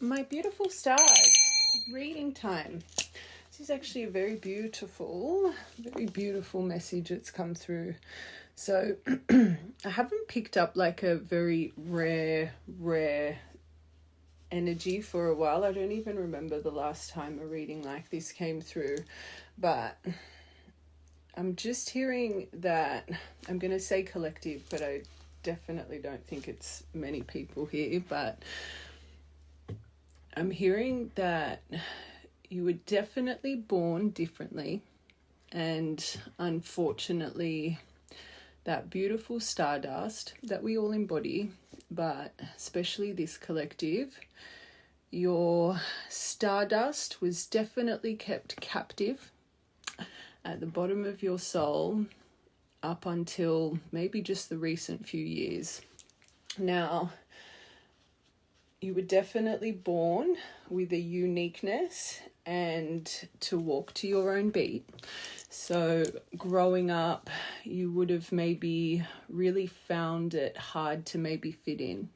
My beautiful stars, reading time. This is actually a very beautiful message that's come through. So I haven't picked up like a very rare energy for a while. I don't even remember the last time a reading like this came through, but I'm just hearing that, I'm going to say collective, but I definitely don't think it's many people here, but I'm hearing that you were definitely born differently, and unfortunately that beautiful stardust that we all embody, but especially this collective, your stardust was definitely kept captive at the bottom of your soul up until maybe just the recent few years. Now, you were definitely born with a uniqueness and to walk to your own beat. So growing up, you would have maybe really found it hard to maybe fit in.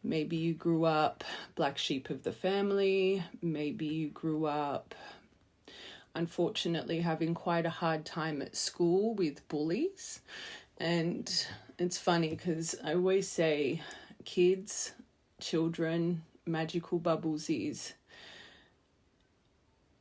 Maybe you grew up black sheep of the family. Maybe you grew up, unfortunately, having quite a hard time at school with bullies. And it's funny because I always say children, magical bubbles is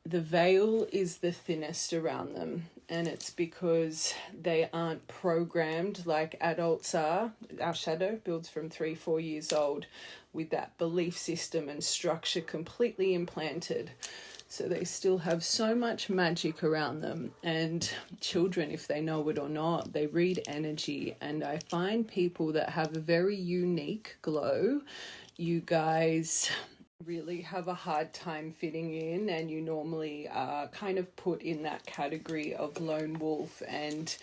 the veil is the thinnest around them, and it's because they aren't programmed like adults are. Our shadow builds from 3-4 years old with that belief system and structure completely implanted. So they still have so much magic around them. And children, if they know it or not, they read energy. And I find people that have a very unique glow, you guys really have a hard time fitting in, and you normally are kind of put in that category of lone wolf. And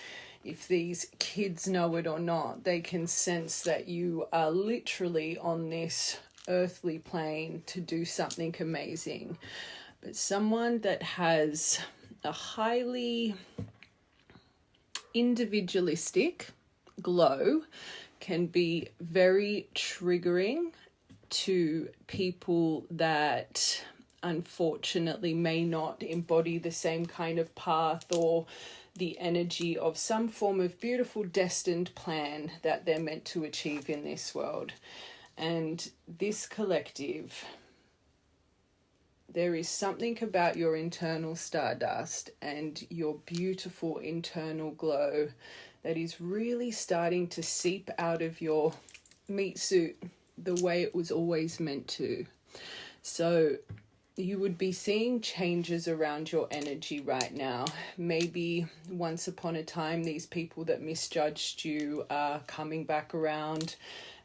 if these kids know it or not, they can sense that you are literally on this earthly plane to do something amazing. But someone that has a highly individualistic glow can be very triggering to people that unfortunately may not embody the same kind of path or the energy of some form of beautiful destined plan that they're meant to achieve in this world. And this collective, there is something about your internal stardust and your beautiful internal glow that is really starting to seep out of your meat suit the way it was always meant to. So you would be seeing changes around your energy right now. Maybe once upon a time, these people that misjudged you are coming back around.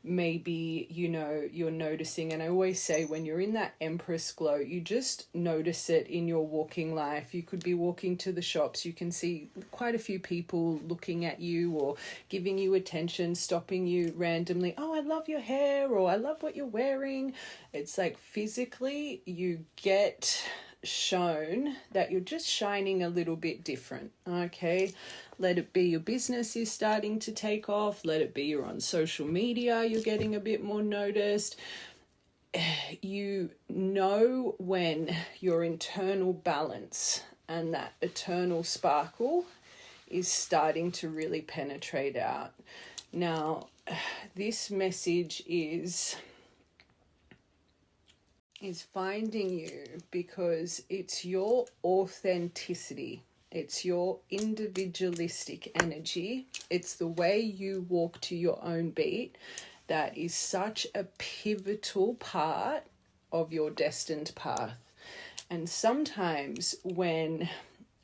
Maybe, you're noticing, and I always say when you're in that Empress glow, you just notice it in your walking life. You could be walking to the shops, you can see quite a few people looking at you or giving you attention, stopping you randomly. Oh, I love your hair, or I love what you're wearing. It's like physically you get shown that you're just shining a little bit different. Okay, let it be your business is starting to take off. Let it be you're on social media, you're getting a bit more noticed. You know when your internal balance and that eternal sparkle is starting to really penetrate out. Now, this message is finding you because it's your authenticity. It's your individualistic energy. It's the way you walk to your own beat that is such a pivotal part of your destined path. And sometimes when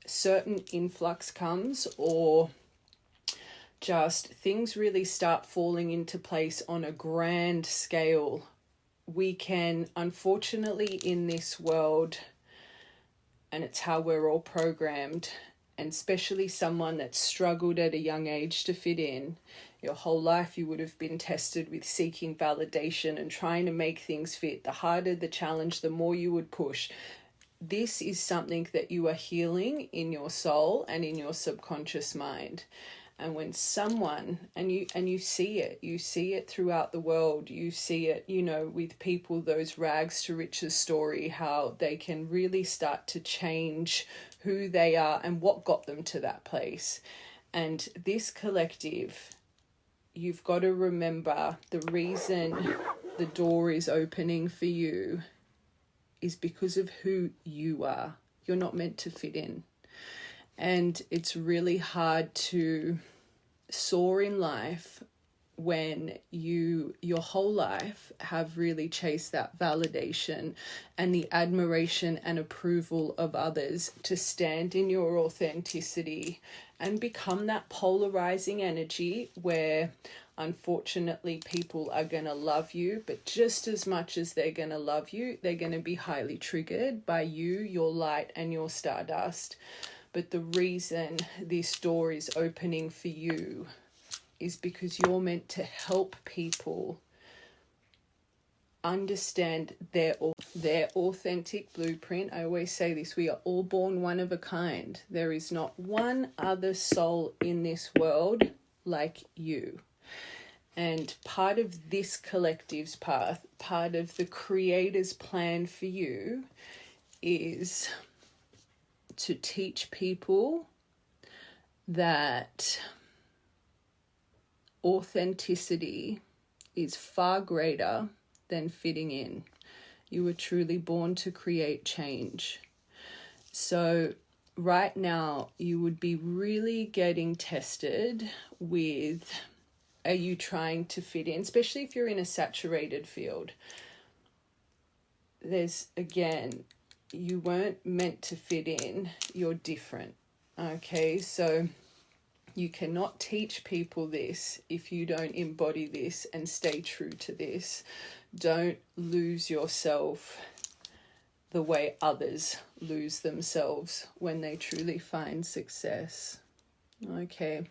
certain influx comes, or just things really start falling into place on a grand scale, we can, unfortunately, in this world, and it's how we're all programmed, and especially someone that struggled at a young age to fit in, your whole life you would have been tested with seeking validation and trying to make things fit. The harder the challenge, the more you would push. This is something that you are healing in your soul and in your subconscious mind. And when someone, and you see it throughout the world, you see it, you know, with people, those rags to riches story, how they can really start to change who they are and what got them to that place. And this collective, you've got to remember the reason the door is opening for you is because of who you are. You're not meant to fit in. And it's really hard to soar in life when your whole life have really chased that validation and the admiration and approval of others, to stand in your authenticity and become that polarizing energy where unfortunately people are going to love you, but just as much as they're going to love you, they're going to be highly triggered by you, your light and your stardust. But the reason this door is opening for you is because you're meant to help people understand their authentic blueprint. I always say this, we are all born one of a kind. There is not one other soul in this world like you. And part of this collective's path, part of the Creator's plan for you, is to teach people that authenticity is far greater than fitting in. You were truly born to create change. So right now you would be really getting tested with, are you trying to fit in, especially if you're in a saturated field. There's, again, you weren't meant to fit in, you're different. Okay, so you cannot teach people this if you don't embody this and stay true to this. Don't lose yourself the way others lose themselves when they truly find success. Okay,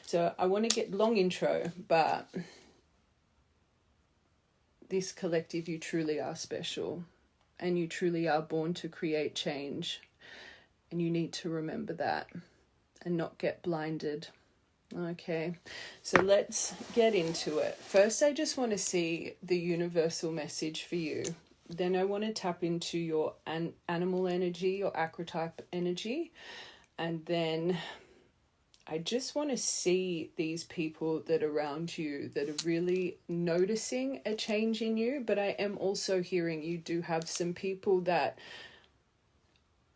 so I want to get long intro, but this collective, you truly are special. And you truly are born to create change. And you need to remember that and not get blinded. Okay, so let's get into it. First, I just want to see the universal message for you. Then I want to tap into your animal energy, your archetype energy. And then I just want to see these people that are around you that are really noticing a change in you. But I am also hearing you do have some people that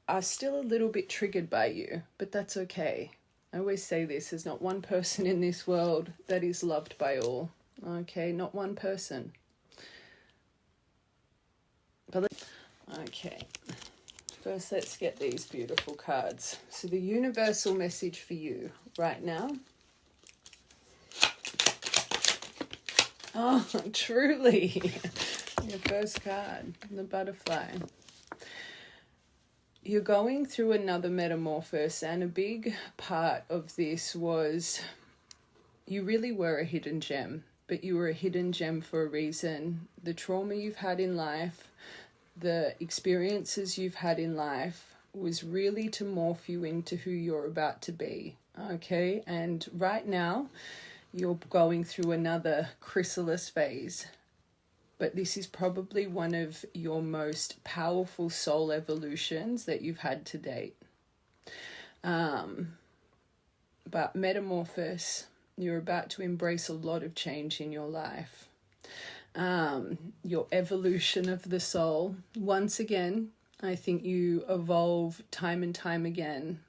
are still a little bit triggered by you, but that's okay. I always say this, there's not one person in this world that is loved by all. Okay, not one person. Okay. First, let's get these beautiful cards. So the universal message for you right now. Oh, truly. Your first card, the butterfly. You're going through another metamorphosis, and a big part of this was you really were a hidden gem, but you were a hidden gem for a reason. The trauma you've had in life, the experiences you've had in life was really to morph you into who you're about to be. Okay, and right now you're going through another chrysalis phase, but this is probably one of your most powerful soul evolutions that you've had to date. But metamorphosis, you're about to embrace a lot of change in your life. Your evolution of the soul. Once again, I think you evolve time and time again.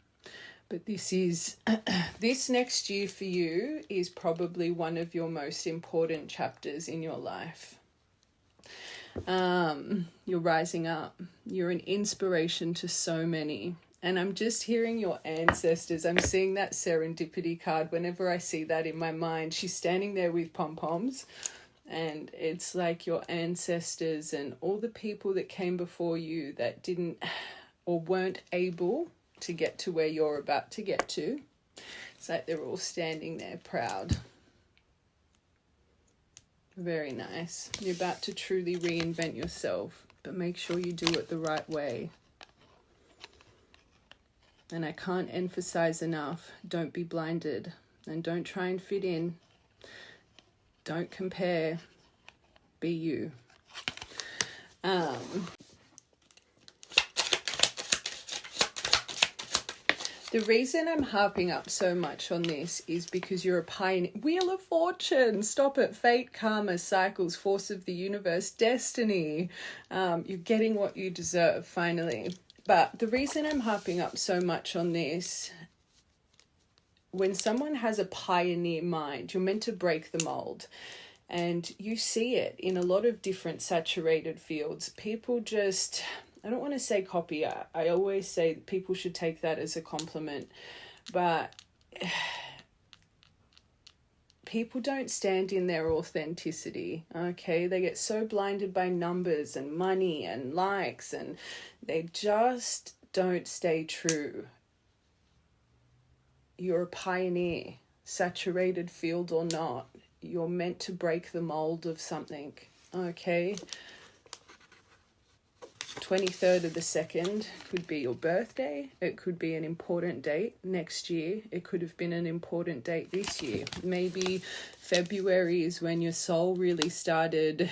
But this is, this next year for you is probably one of your most important chapters in your life. You're rising up. You're an inspiration to so many. And I'm just hearing your ancestors. I'm seeing that serendipity card. Whenever I see that in my mind, she's standing there with pom-poms. And it's like your ancestors and all the people that came before you that didn't or weren't able to get to where you're about to get to. It's like they're all standing there proud. Very nice. You're about to truly reinvent yourself, but make sure you do it the right way. And I can't emphasize enough, don't be blinded. And don't try and fit in. Don't compare. Be you. The reason I'm harping up so much on this is because you're a pioneer. Wheel of Fortune. Stop it. Fate, karma, cycles, force of the universe, destiny. You're getting what you deserve, finally. But the reason I'm harping up so much on this, when someone has a pioneer mind, you're meant to break the mold. And you see it in a lot of different saturated fields. People just, I don't want to say copy. I always say people should take that as a compliment. But people don't stand in their authenticity, okay? They get so blinded by numbers and money and likes, and they just don't stay true. You're a pioneer, saturated field or not. You're meant to break the mold of something, okay? 23rd of the 2nd could be your birthday. It could be an important date next year. It could have been an important date this year. Maybe February is when your soul really started.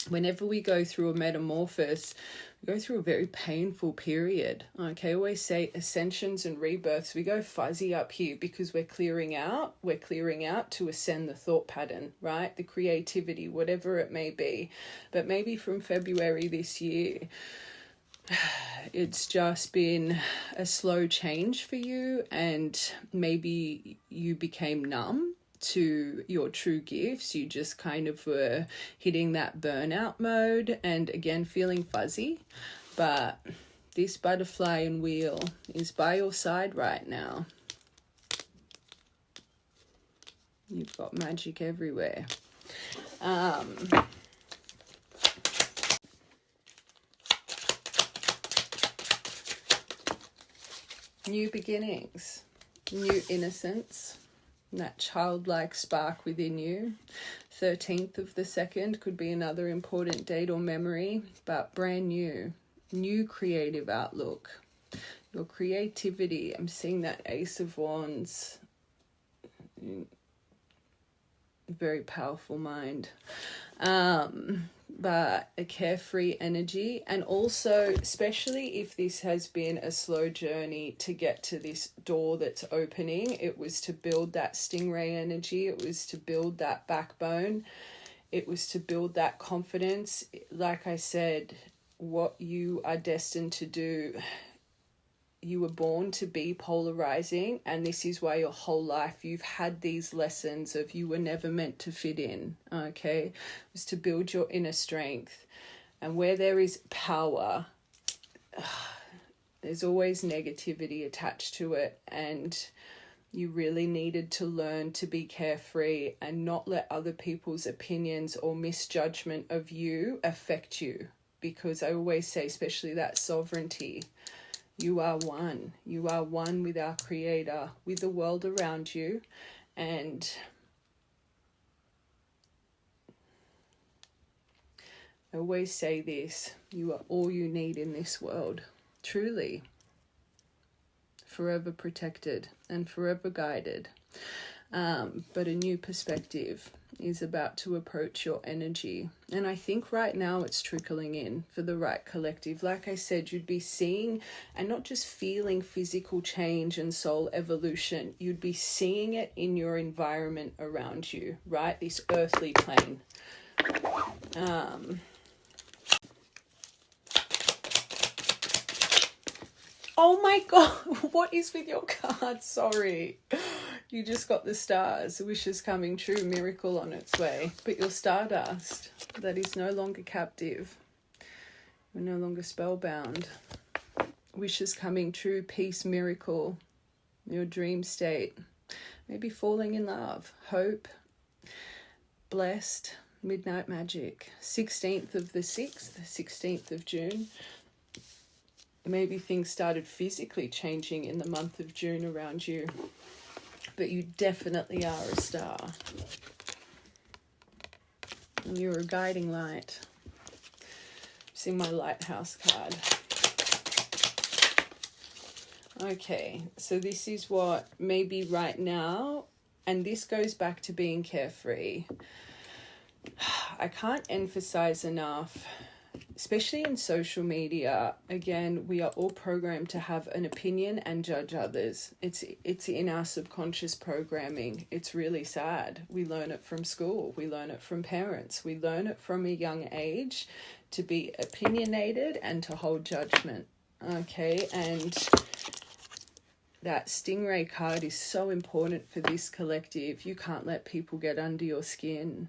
Whenever we go through a metamorphosis, we go through a very painful period. Okay, I always say ascensions and rebirths, we go fuzzy up here because we're clearing out. We're clearing out to ascend the thought pattern, right? The creativity, whatever it may be. But maybe from February this year, it's just been a slow change for you, and maybe you became numb to your true gifts. You just kind of were hitting that burnout mode and again feeling fuzzy. But this butterfly and wheel is by your side right now. You've got magic everywhere. New beginnings, new innocence, that childlike spark within you. 13th of the 2nd could be another important date or memory, but brand new creative outlook. Your creativity, I'm seeing that Ace of Wands, very powerful mind. But a carefree energy, and also especially if this has been a slow journey to get to this door that's opening, it was to build that stingray energy, it was to build that backbone, it was to build that confidence. Like I said, what you are destined to do, you were born to be polarizing, and this is why your whole life you've had these lessons of you were never meant to fit in, okay? It was to build your inner strength. And where there is power, there's always negativity attached to it, and you really needed to learn to be carefree and not let other people's opinions or misjudgment of you affect you. Because I always say, especially that sovereignty, you are one. You are one with our Creator, with the world around you. And I always say this, you are all you need in this world. Truly. Forever protected and forever guided. But a new perspective is about to approach your energy. And I think right now it's trickling in for the right collective. Like I said, you'd be seeing and not just feeling physical change and soul evolution. You'd be seeing it in your environment around you, right? This earthly plane. Oh my God, what is with your cards? Sorry. You just got the stars, wishes coming true, miracle on its way. But your stardust, that is no longer captive. You're no longer spellbound. Wishes coming true, peace, miracle, your dream state. Maybe falling in love, hope, blessed, midnight magic. 16th of the 6th, 16th of June. Maybe things started physically changing in the month of June around you. But you definitely are a star. And you're a guiding light. See my lighthouse card. Okay, so this is what maybe right now, and this goes back to being carefree. I can't emphasize enough, especially in social media, again, we are all programmed to have an opinion and judge others. It's in our subconscious programming. It's really sad. We learn it from school. We learn it from parents. We learn it from a young age to be opinionated and to hold judgment. Okay, and that stingray card is so important for this collective. You can't let people get under your skin.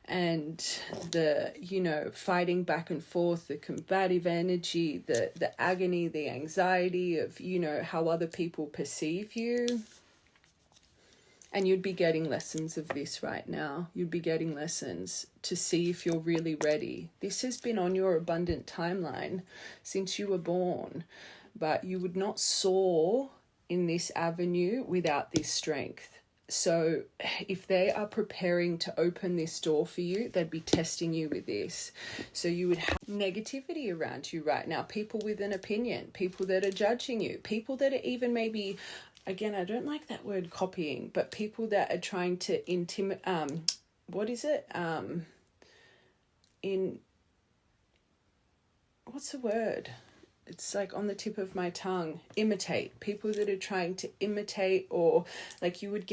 And the, fighting back and forth, the combative energy, the agony, the anxiety of, how other people perceive you. And you'd be getting lessons of this right now. You'd be getting lessons to see if you're really ready. This has been on your abundant timeline since you were born, but you would not soar in this avenue without this strength. So if they are preparing to open this door for you, they'd be testing you with this. So you would have negativity around you right now, people with an opinion, people that are judging you, people that are even maybe, again, I don't like that word copying, but people that are trying to what's the word? It's like on the tip of my tongue, imitate. People that are trying to imitate, or like you would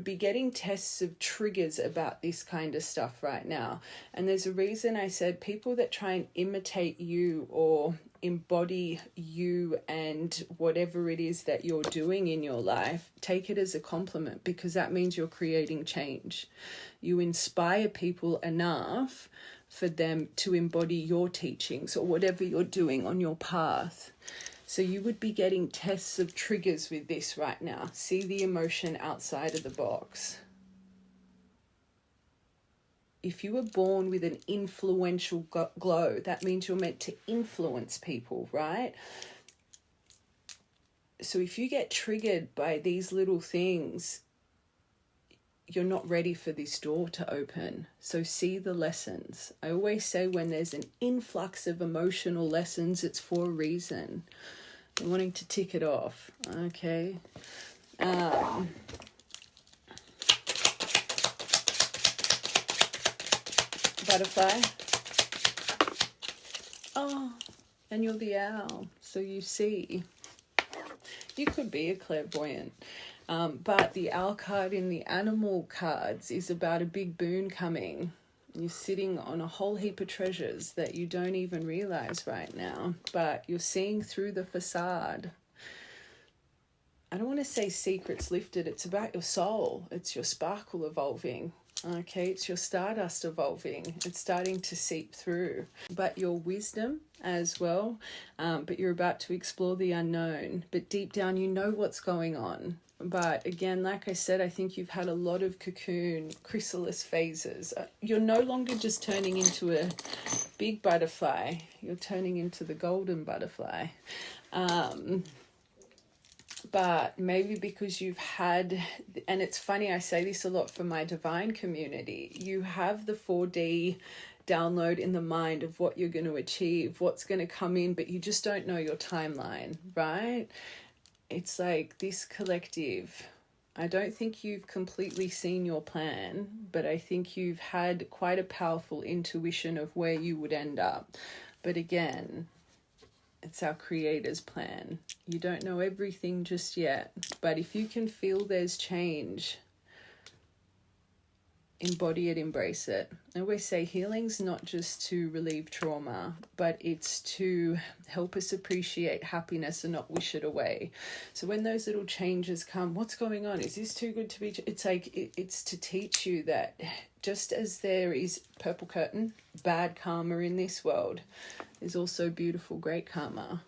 be getting tests of triggers about this kind of stuff right now. And there's a reason I said people that try and imitate you or embody you and whatever it is that you're doing in your life, take it as a compliment, because that means you're creating change. You inspire people enough for them to embody your teachings or whatever you're doing on your path. So you would be getting tests of triggers with this right now. See the emotion outside of the box. If you were born with an influential glow, that means you're meant to influence people, right? So if you get triggered by these little things, you're not ready for this door to open. So see the lessons. I always say when there's an influx of emotional lessons, it's for a reason. I'm wanting to tick it off. Okay. Butterfly. Oh, and you're the owl. So you see. You could be a clairvoyant. But the owl card in the animal cards is about a big boon coming. You're sitting on a whole heap of treasures that you don't even realize right now, but you're seeing through the facade. I don't want to say secrets lifted. It's about your soul. It's your sparkle evolving. Okay, it's your stardust evolving. It's starting to seep through. But your wisdom as well. But you're about to explore the unknown. But deep down, you know what's going on. But again, like I said, I think you've had a lot of cocoon, chrysalis phases. You're no longer just turning into a big butterfly. You're turning into the golden butterfly. But maybe because you've had, and it's funny, I say this a lot for my divine community, you have the 4D download in the mind of what you're going to achieve, what's going to come in, but you just don't know your timeline, right? It's like this collective, I don't think you've completely seen your plan, but I think you've had quite a powerful intuition of where you would end up. But again, it's our Creator's plan. You don't know everything just yet, but if you can feel there's change, embody it, embrace it. I always say healing's not just to relieve trauma, but it's to help us appreciate happiness and not wish it away. So when those little changes come, what's going on? Is this too good to be? It's like, it's to teach you that just as there is purple curtain, bad karma in this world, there's also beautiful, great karma.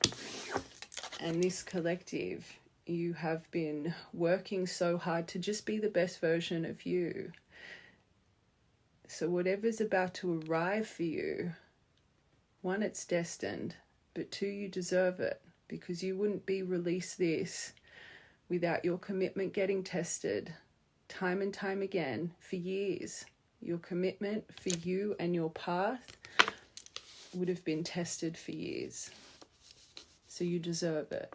And this collective, you have been working so hard to just be the best version of you. So whatever's about to arrive for you, one, it's destined, but two, you deserve it, because you wouldn't be released this without your commitment getting tested time and time again for years. Your commitment for you and your path would have been tested for years. So you deserve it.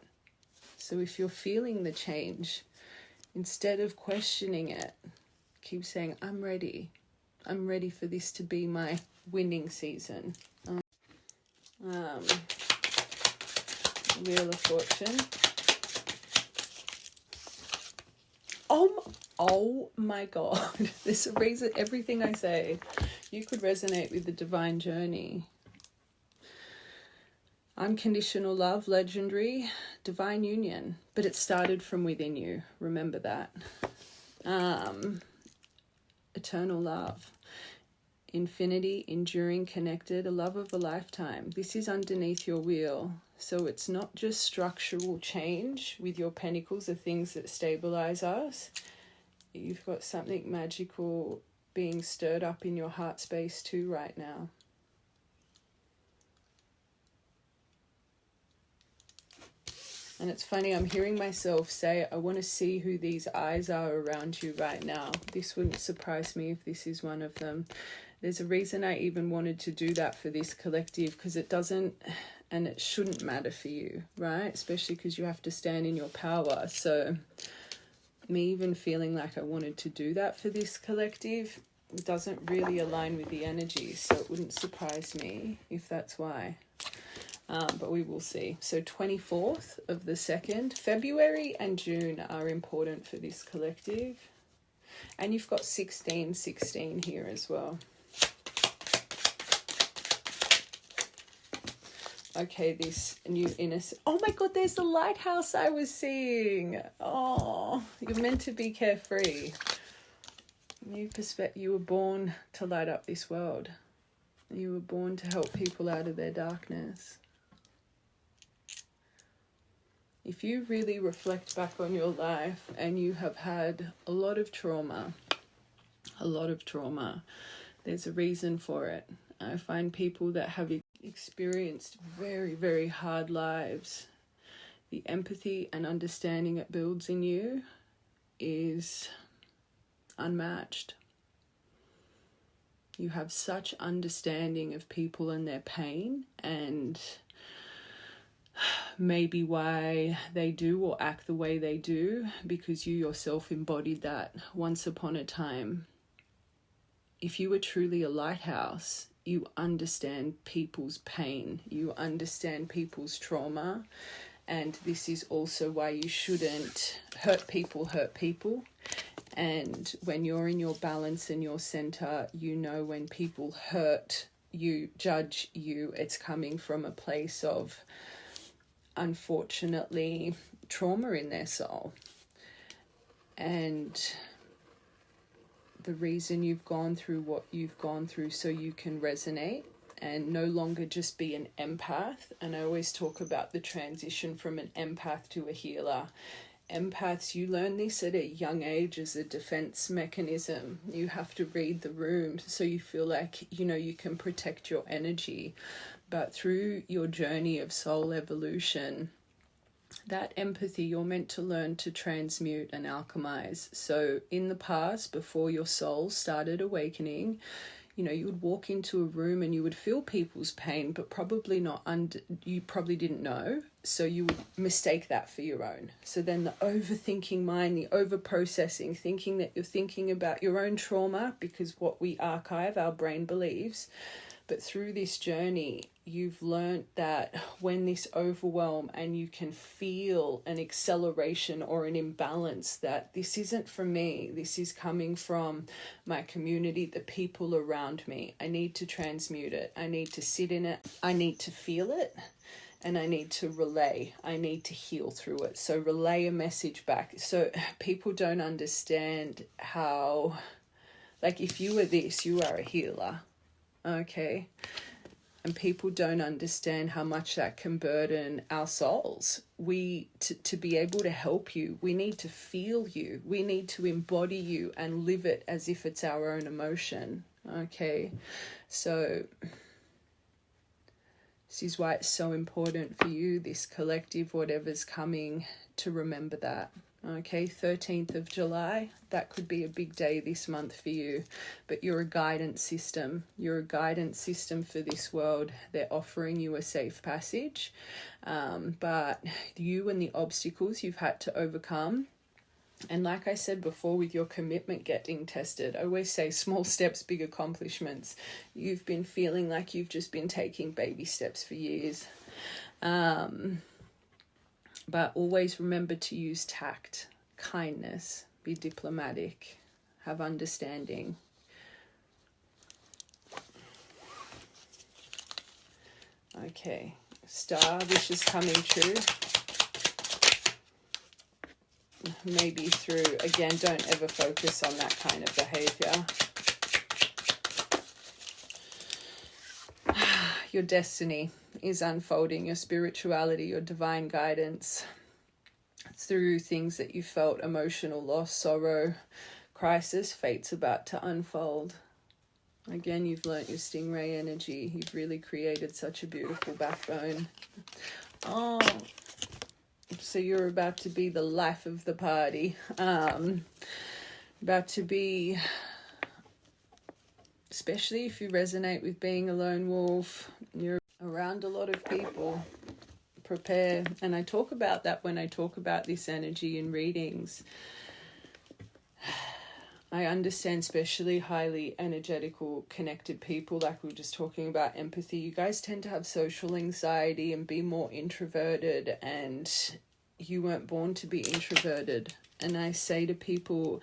So if you're feeling the change, instead of questioning it, keep saying, I'm ready. I'm ready for this to be my winning season. Wheel of Fortune. Oh my God. There's a reason everything I say, you could resonate with the divine journey. Unconditional love, legendary, divine union. But it started from within you. Remember that. Eternal love. Infinity, enduring, connected, a love of a lifetime. This is underneath your wheel. So it's not just structural change with your pentacles, the things that stabilize us. You've got something magical being stirred up in your heart space too right now. And it's funny, I'm hearing myself say, I want to see who these eyes are around you right now. This wouldn't surprise me if this is one of them. There's a reason I even wanted to do that for this collective, because it doesn't and it shouldn't matter for you, right? Especially because you have to stand in your power. So me even feeling like I wanted to do that for this collective doesn't really align with the energy. So it wouldn't surprise me if that's why. But we will see. So 24th of the 2nd, February and June are important for this collective. And you've got 1616 here as well. Okay, this new innocent. Oh my God, there's the lighthouse I was seeing. Oh, you're meant to be carefree. New perspective. You were born to light up this world. You were born to help people out of their darkness. If you really reflect back on your life and you have had a lot of trauma, there's a reason for it. I find people that have experienced very, very hard lives, the empathy and understanding it builds in you is unmatched. You have such understanding of people and their pain and maybe why they do or act the way they do, because you yourself embodied that once upon a time. If you were truly a lighthouse, you understand people's pain, you understand people's trauma, and this is also why you shouldn't hurt people. And when you're in your balance and your center, you know when people hurt you, judge you, it's coming from a place of, unfortunately, trauma in their soul. And the reason you've gone through what you've gone through so you can resonate and no longer just be an empath. And I always talk about the transition from an empath to a healer. Empaths, you learn this at a young age as a defense mechanism. You have to read the room so you feel like, you know, you can protect your energy. But through your journey of soul evolution, that empathy, you're meant to learn to transmute and alchemize. So in the past, before your soul started awakening, you know, you would walk into a room and you would feel people's pain, but probably not you probably didn't know. So you would mistake that for your own. So then the overthinking mind, the over-processing, thinking that you're thinking about your own trauma, because what we archive, our brain believes. But through this journey, you've learned that when this overwhelm and you can feel an acceleration or an imbalance, that this isn't from me, this is coming from my community, the people around me. I need to transmute it. I need to sit in it. I need to feel it. And I need to relay. I need to heal through it. So relay a message back. So people don't understand how, like, if you were this, you are a healer. Okay, and people don't understand how much that can burden our souls. To be able to help you, we need to feel you. We need to embody you and live it as if it's our own emotion. Okay, so this is why it's so important for you, this collective, whatever's coming, to remember that. Okay, 13th of July, that could be a big day this month for you, but you're a guidance system. You're a guidance system for this world. They're offering you a safe passage, but you and the obstacles you've had to overcome. And like I said before, with your commitment getting tested, I always say small steps, big accomplishments. You've been feeling like you've just been taking baby steps for years. But always remember to use tact, kindness, be diplomatic, have understanding. Okay, star wishes coming true. Maybe through, again, don't ever focus on that kind of behavior. Your destiny is unfolding, your spirituality, your divine guidance through things that you felt, emotional loss, sorrow, crisis. Fate's about to unfold. Again, you've learnt your stingray energy. You've really created such a beautiful backbone. Oh, so you're about to be the life of the party. About to be, especially if you resonate with being a lone wolf, you're around a lot of people. Prepare. And I talk about that when I talk about this energy in readings. I understand, especially highly energetical, connected people, like we were just talking about empathy. You guys tend to have social anxiety and be more introverted, and you weren't born to be introverted. And I say to people,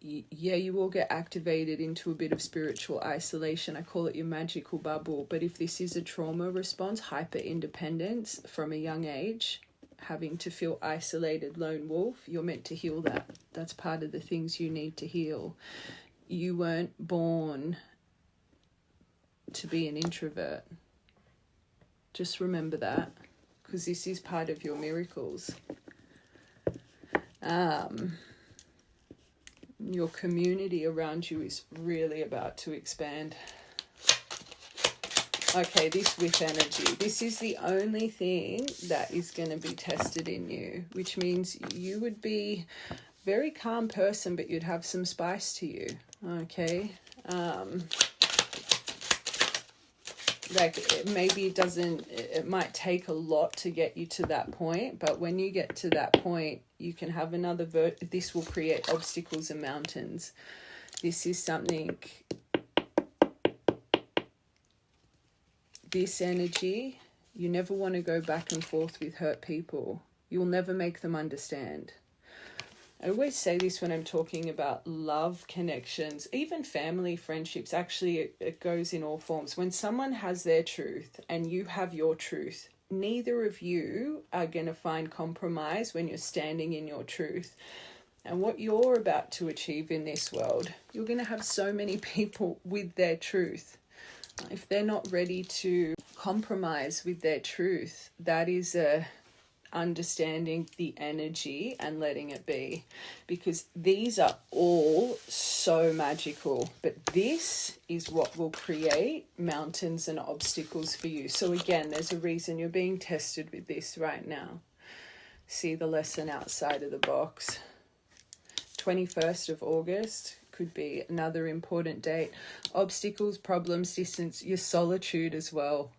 yeah, you will get activated into a bit of spiritual isolation. I call it your magical bubble. But if this is a trauma response, hyper independence from a young age, having to feel isolated, lone wolf, you're meant to heal that. That's part of the things you need to heal. You weren't born to be an introvert. Just remember that, because this is part of your miracles. Your community around you is really about to expand. Okay, this with energy. This is the only thing that is going to be tested in you, which means you would be a very calm person, but you'd have some spice to you. Okay. Like maybe it might take a lot to get you to that point, but when you get to that point, you can have another this will create obstacles and mountains. This is something, this energy, you never want to go back and forth with hurt people. You'll never make them understand. I always say this when I'm talking about love connections, even family friendships. Actually, it goes in all forms. When someone has their truth and you have your truth, neither of you are going to find compromise when you're standing in your truth. And what you're about to achieve in this world, you're going to have so many people with their truth. If they're not ready to compromise with their truth, that is understanding the energy and letting it be, because these are all so magical, but this is what will create mountains and obstacles for you. So again, there's a reason you're being tested with this right now. See the lesson outside of the box. 21st of August could be another important date. Obstacles, problems, distance, your solitude as well.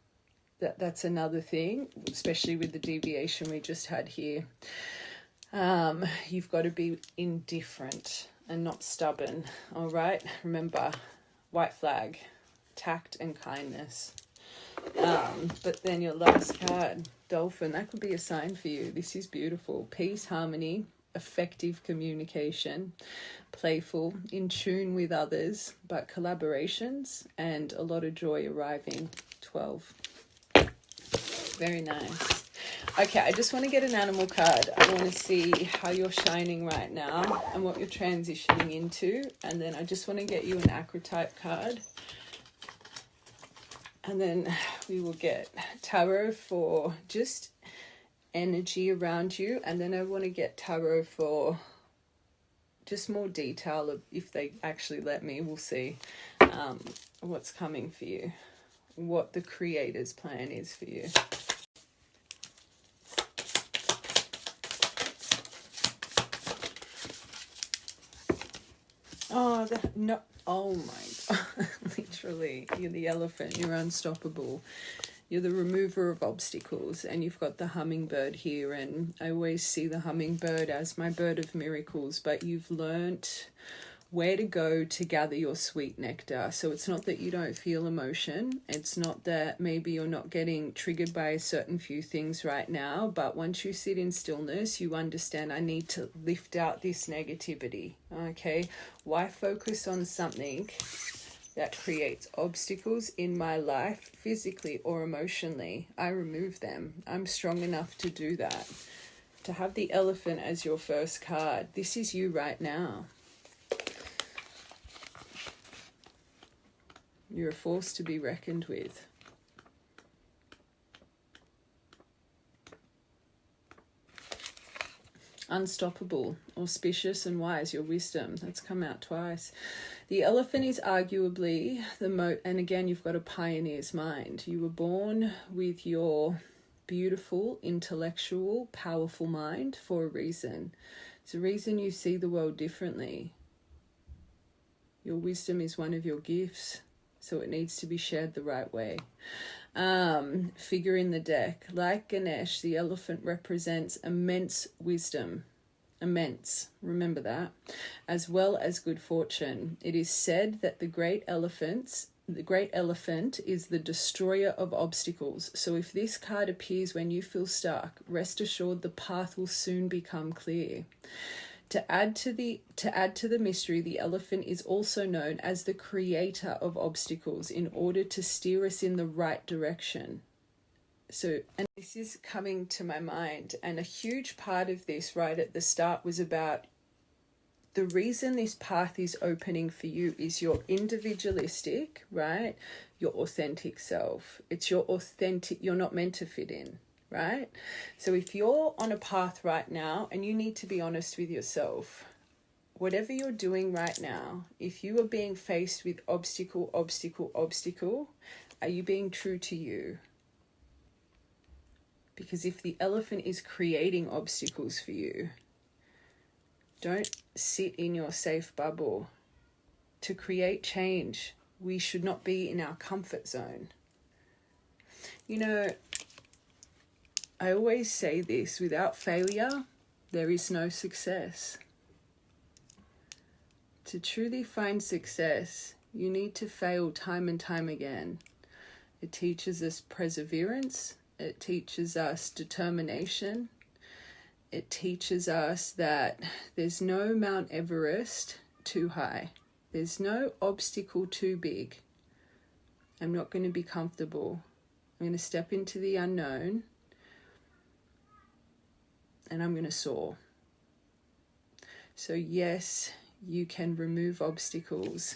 That's another thing, especially with the deviation we just had here. You've got to be indifferent and not stubborn, all right? Remember, white flag, tact and kindness. But then your last card, Dolphin, that could be a sign for you. This is beautiful. Peace, harmony, effective communication, playful, in tune with others, but collaborations and a lot of joy arriving. 12. Very nice. Okay, I just want to get an animal card. I want to see how you're shining right now and what you're transitioning into. And then I just want to get you an archetype card. And then we will get tarot for just energy around you. And then I want to get tarot for just more detail, if they actually let me. We'll see what's coming for you, what the Creator's plan is for you. Oh, no. Oh my God. Literally, you're the elephant. You're unstoppable. You're the remover of obstacles, and you've got the hummingbird here. And I always see the hummingbird as my bird of miracles, but you've learnt where to go to gather your sweet nectar. So it's not that you don't feel emotion. It's not that maybe you're not getting triggered by a certain few things right now. But once you sit in stillness, you understand, I need to lift out this negativity. Okay? Why focus on something that creates obstacles in my life, physically or emotionally? I remove them. I'm strong enough to do that. To have the elephant as your first card, this is you right now. You're a force to be reckoned with. Unstoppable, auspicious and wise, your wisdom. That's come out twice. The elephant is arguably and again, you've got a pioneer's mind. You were born with your beautiful, intellectual, powerful mind for a reason. It's a reason you see the world differently. Your wisdom is one of your gifts, so it needs to be shared the right way. Figure in the deck. Like Ganesh, the elephant represents immense wisdom. Immense, remember that. As well as good fortune. It is said that the great elephant is the destroyer of obstacles. So if this card appears when you feel stuck, rest assured the path will soon become clear. To add to the mystery, the elephant is also known as the creator of obstacles in order to steer us in the right direction. So, and this is coming to my mind, and a huge part of this right at the start was about the reason this path is opening for you is your individualistic, right? Your authentic self. It's your authentic, you're not meant to fit in. Right? So if you're on a path right now and you need to be honest with yourself, whatever you're doing right now, if you are being faced with obstacle, are you being true to you? Because if the elephant is creating obstacles for you, don't sit in your safe bubble. To create change, we should not be in our comfort zone. You know, I always say this, without failure, there is no success. To truly find success, you need to fail time and time again. It teaches us perseverance. It teaches us determination. It teaches us that there's no Mount Everest too high. There's no obstacle too big. I'm not going to be comfortable. I'm going to step into the unknown. And I'm going to soar. So yes, you can remove obstacles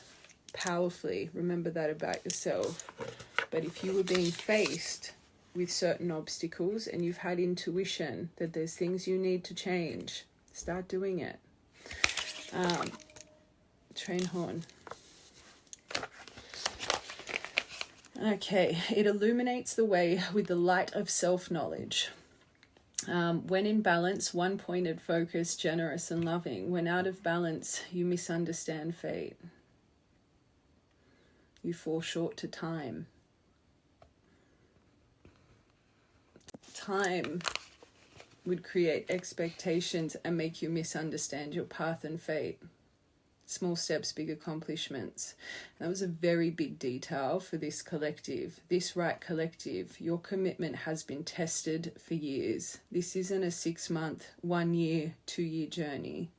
powerfully. Remember that about yourself. But if you were being faced with certain obstacles and you've had intuition that there's things you need to change, start doing it. Train horn. Okay, it illuminates the way with the light of self-knowledge. When in balance, one-pointed, focused, generous and loving. When out of balance, you misunderstand fate. You fall short to time. Time would create expectations and make you misunderstand your path and fate. Small steps, big accomplishments. That was a very big detail for this collective. This right collective, your commitment has been tested for years. This isn't a 6-month, 1 year, 2 year journey.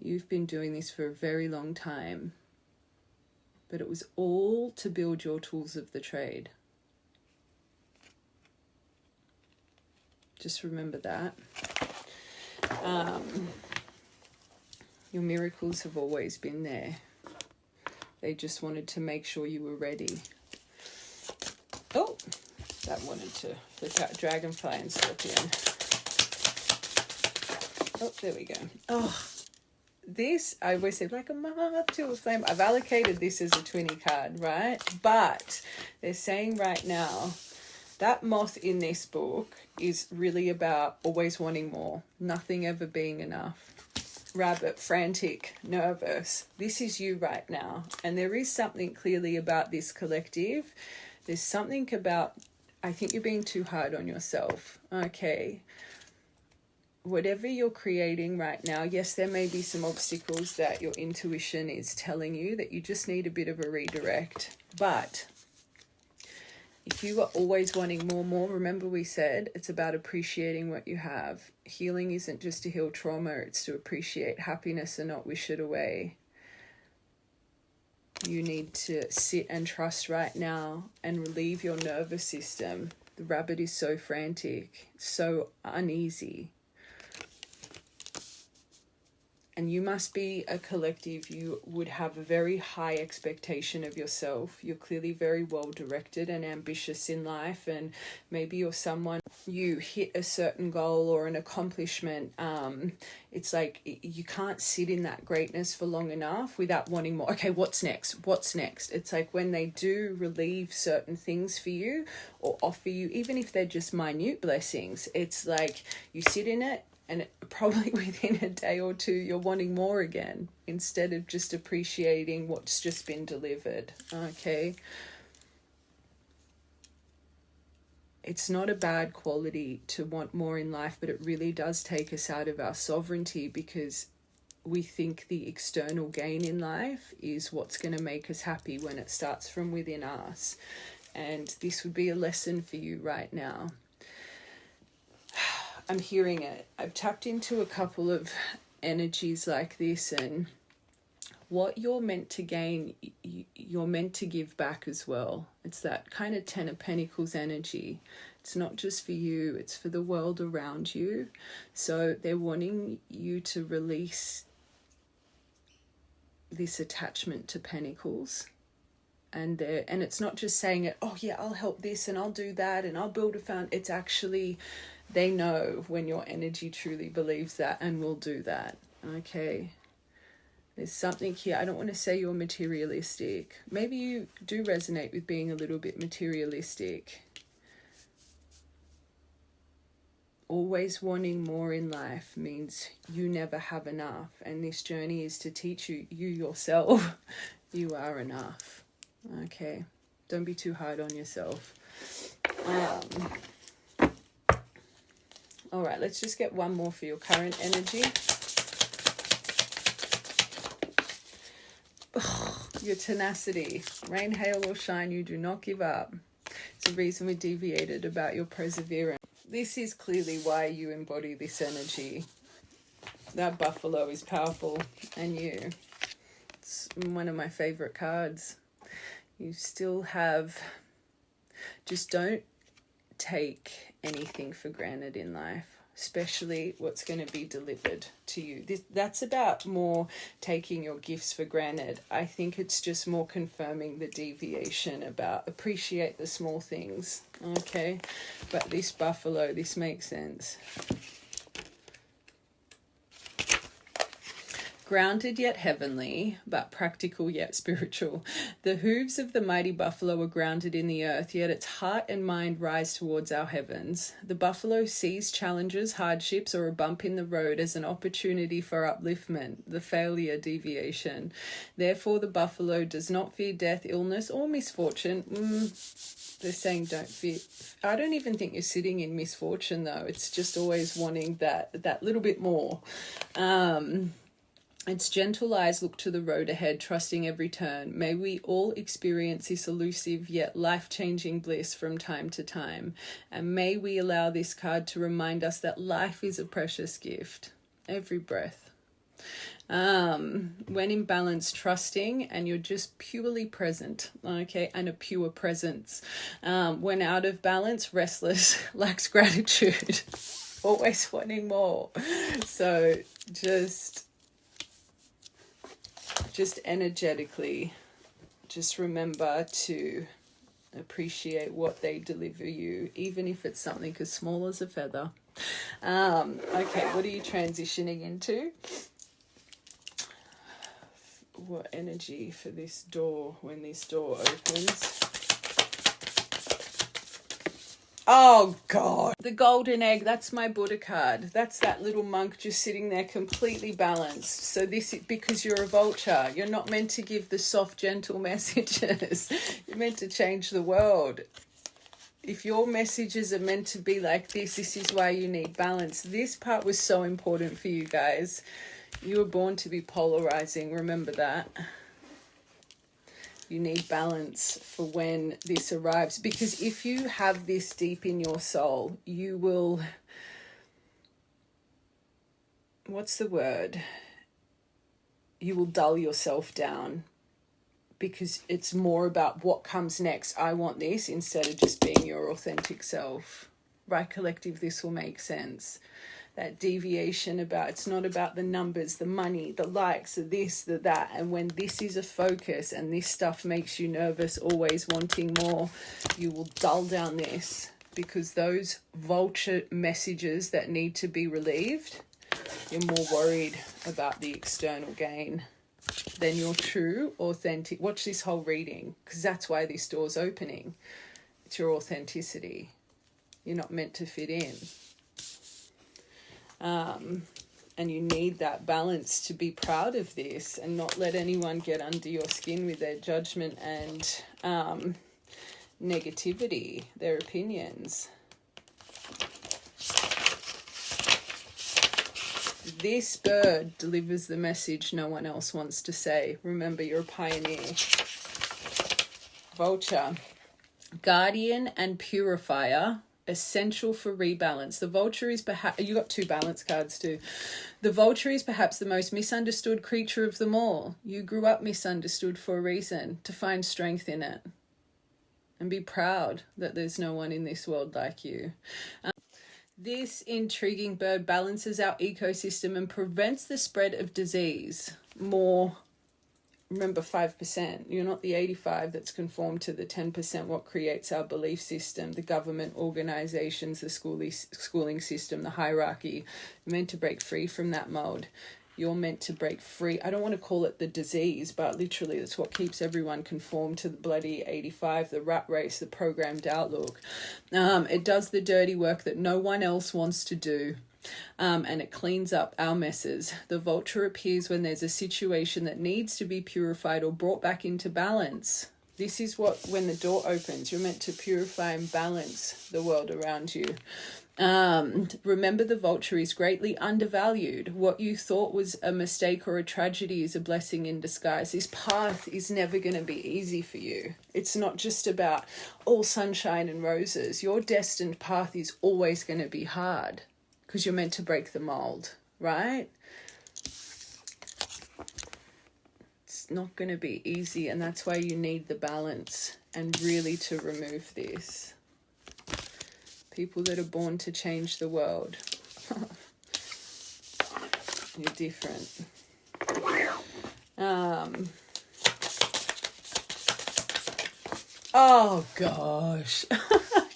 You've been doing this for a very long time. But it was all to build your tools of the trade. Just remember that. Your miracles have always been there. They just wanted to make sure you were ready. Oh, that wanted to flick out dragonfly and scorpion. Oh, there we go. Oh, this, I always say, like a moth to a flame. I've allocated this as a 20 card, right? But they're saying right now, that moth in this book is really about always wanting more. Nothing ever being enough. rabbit, frantic, nervous. This is you right now. And there is something clearly about this collective. There's something about, I think you're being too hard on yourself. Okay. Whatever you're creating right now, yes, there may be some obstacles that your intuition is telling you that you just need a bit of a redirect. But if you are always wanting more, remember we said it's about appreciating what you have. Healing isn't just to heal trauma, it's to appreciate happiness and not wish it away. You need to sit and trust right now and relieve your nervous system. The rabbit is so frantic, so uneasy. And you must be a collective. You would have a very high expectation of yourself. You're clearly very well directed and ambitious in life. And maybe you're someone, you hit a certain goal or an accomplishment. It's like you can't sit in that greatness for long enough without wanting more. Okay, what's next? What's next? It's like when they do relieve certain things for you or offer you, even if they're just minute blessings, it's like you sit in it, and probably within a day or two, you're wanting more again instead of just appreciating what's just been delivered. Okay. It's not a bad quality to want more in life, but it really does take us out of our sovereignty because we think the external gain in life is what's going to make us happy when it starts from within us. And this would be a lesson for you right now. I'm hearing it. I've tapped into a couple of energies like this, and what you're meant to gain, you're meant to give back as well. It's that kind of Ten of Pentacles energy. It's not just for you, it's for the world around you. So they're wanting you to release this attachment to Pentacles. And it's not just saying it, oh yeah, I'll help this and I'll do that and I'll build a foundation. It's actually, they know when your energy truly believes that and will do that. Okay. There's something here. I don't want to say you're materialistic. Maybe you do resonate with being a little bit materialistic. Always wanting more in life means you never have enough. And this journey is to teach you yourself, you are enough. Okay, don't be too hard on yourself. All right, let's just get one more for your current energy. Your tenacity. Rain, hail, or shine, you do not give up. It's a reason we deviated about your perseverance. This is clearly why you embody this energy. That buffalo is powerful, and you. It's one of my favorite cards. You still have, just don't take anything for granted in life, especially what's going to be delivered to you. That's about more taking your gifts for granted. I think it's just more confirming the deviation about appreciate the small things, okay? But this buffalo, this makes sense. Grounded yet heavenly, but practical yet spiritual. The hooves of the mighty buffalo are grounded in the earth, yet its heart and mind rise towards our heavens. The buffalo sees challenges, hardships, or a bump in the road as an opportunity for upliftment, the failure deviation. Therefore, the buffalo does not fear death, illness, or misfortune. They're saying don't fear. I don't even think you're sitting in misfortune, though. It's just always wanting that little bit more. Its gentle eyes look to the road ahead, trusting every turn. May we all experience this elusive yet life-changing bliss from time to time. And may we allow this card to remind us that life is a precious gift. Every breath. When in balance, trusting, and you're just purely present, okay, and a pure presence. When out of balance, restless, lacks gratitude, always wanting more. So just energetically, just remember to appreciate what they deliver you, even if it's something as small as a feather. Okay, what are you transitioning into? What energy for this door when this door opens? Oh, God. The golden egg, that's my Buddha card. That's that little monk just sitting there completely balanced. So this is because you're a vulture. You're not meant to give the soft, gentle messages. You're meant to change the world. If your messages are meant to be like this is why you need balance. This part was so important for you guys. You were born to be polarizing. Remember that. You need balance for when this arrives. Because if you have this deep in your soul, you will... What's the word? You will dull yourself down. Because it's more about what comes next. I want this instead of just being your authentic self. Right, collective, this will make sense. That deviation about, it's not about the numbers, the money, the likes, the this, the that. And when this is a focus and this stuff makes you nervous, always wanting more, you will dull down this. Because those vulture messages that need to be relieved, you're more worried about the external gain than your true, authentic. Watch this whole reading, because that's why this door's opening. It's your authenticity. You're not meant to fit in. And you need that balance to be proud of this and not let anyone get under your skin with their judgment and negativity, their opinions. This bird delivers the message no one else wants to say. Remember, you're a pioneer. Vulture. Guardian and purifier. Essential for rebalance. The vulture is perhaps... You got 2 balance cards too. The vulture is perhaps the most misunderstood creature of them all. You grew up misunderstood for a reason. To find strength in it. And be proud that there's no one in this world like you. This intriguing bird balances our ecosystem and prevents the spread of disease. More, remember, 5%. You're not the 85 that's conformed to the 10%, what creates our belief system, the government, organizations, the schooling system, the hierarchy. You're meant to break free from that mode. You're meant to break free. I don't want to call it the disease, but literally it's what keeps everyone conformed to the bloody 85, the rat race, the programmed outlook. It does the dirty work that no one else wants to do. And it cleans up our messes. The vulture appears when there's a situation that needs to be purified or brought back into balance. This is what, when the door opens, you're meant to purify and balance the world around you. Remember, the vulture is greatly undervalued. What you thought was a mistake or a tragedy is a blessing in disguise. This path is never going to be easy for you. It's not just about all sunshine and roses. Your destined path is always going to be hard because you're meant to break the mold, right? It's not going to be easy, and that's why you need the balance and really to remove this. People that are born to change the world. You're different. Oh gosh.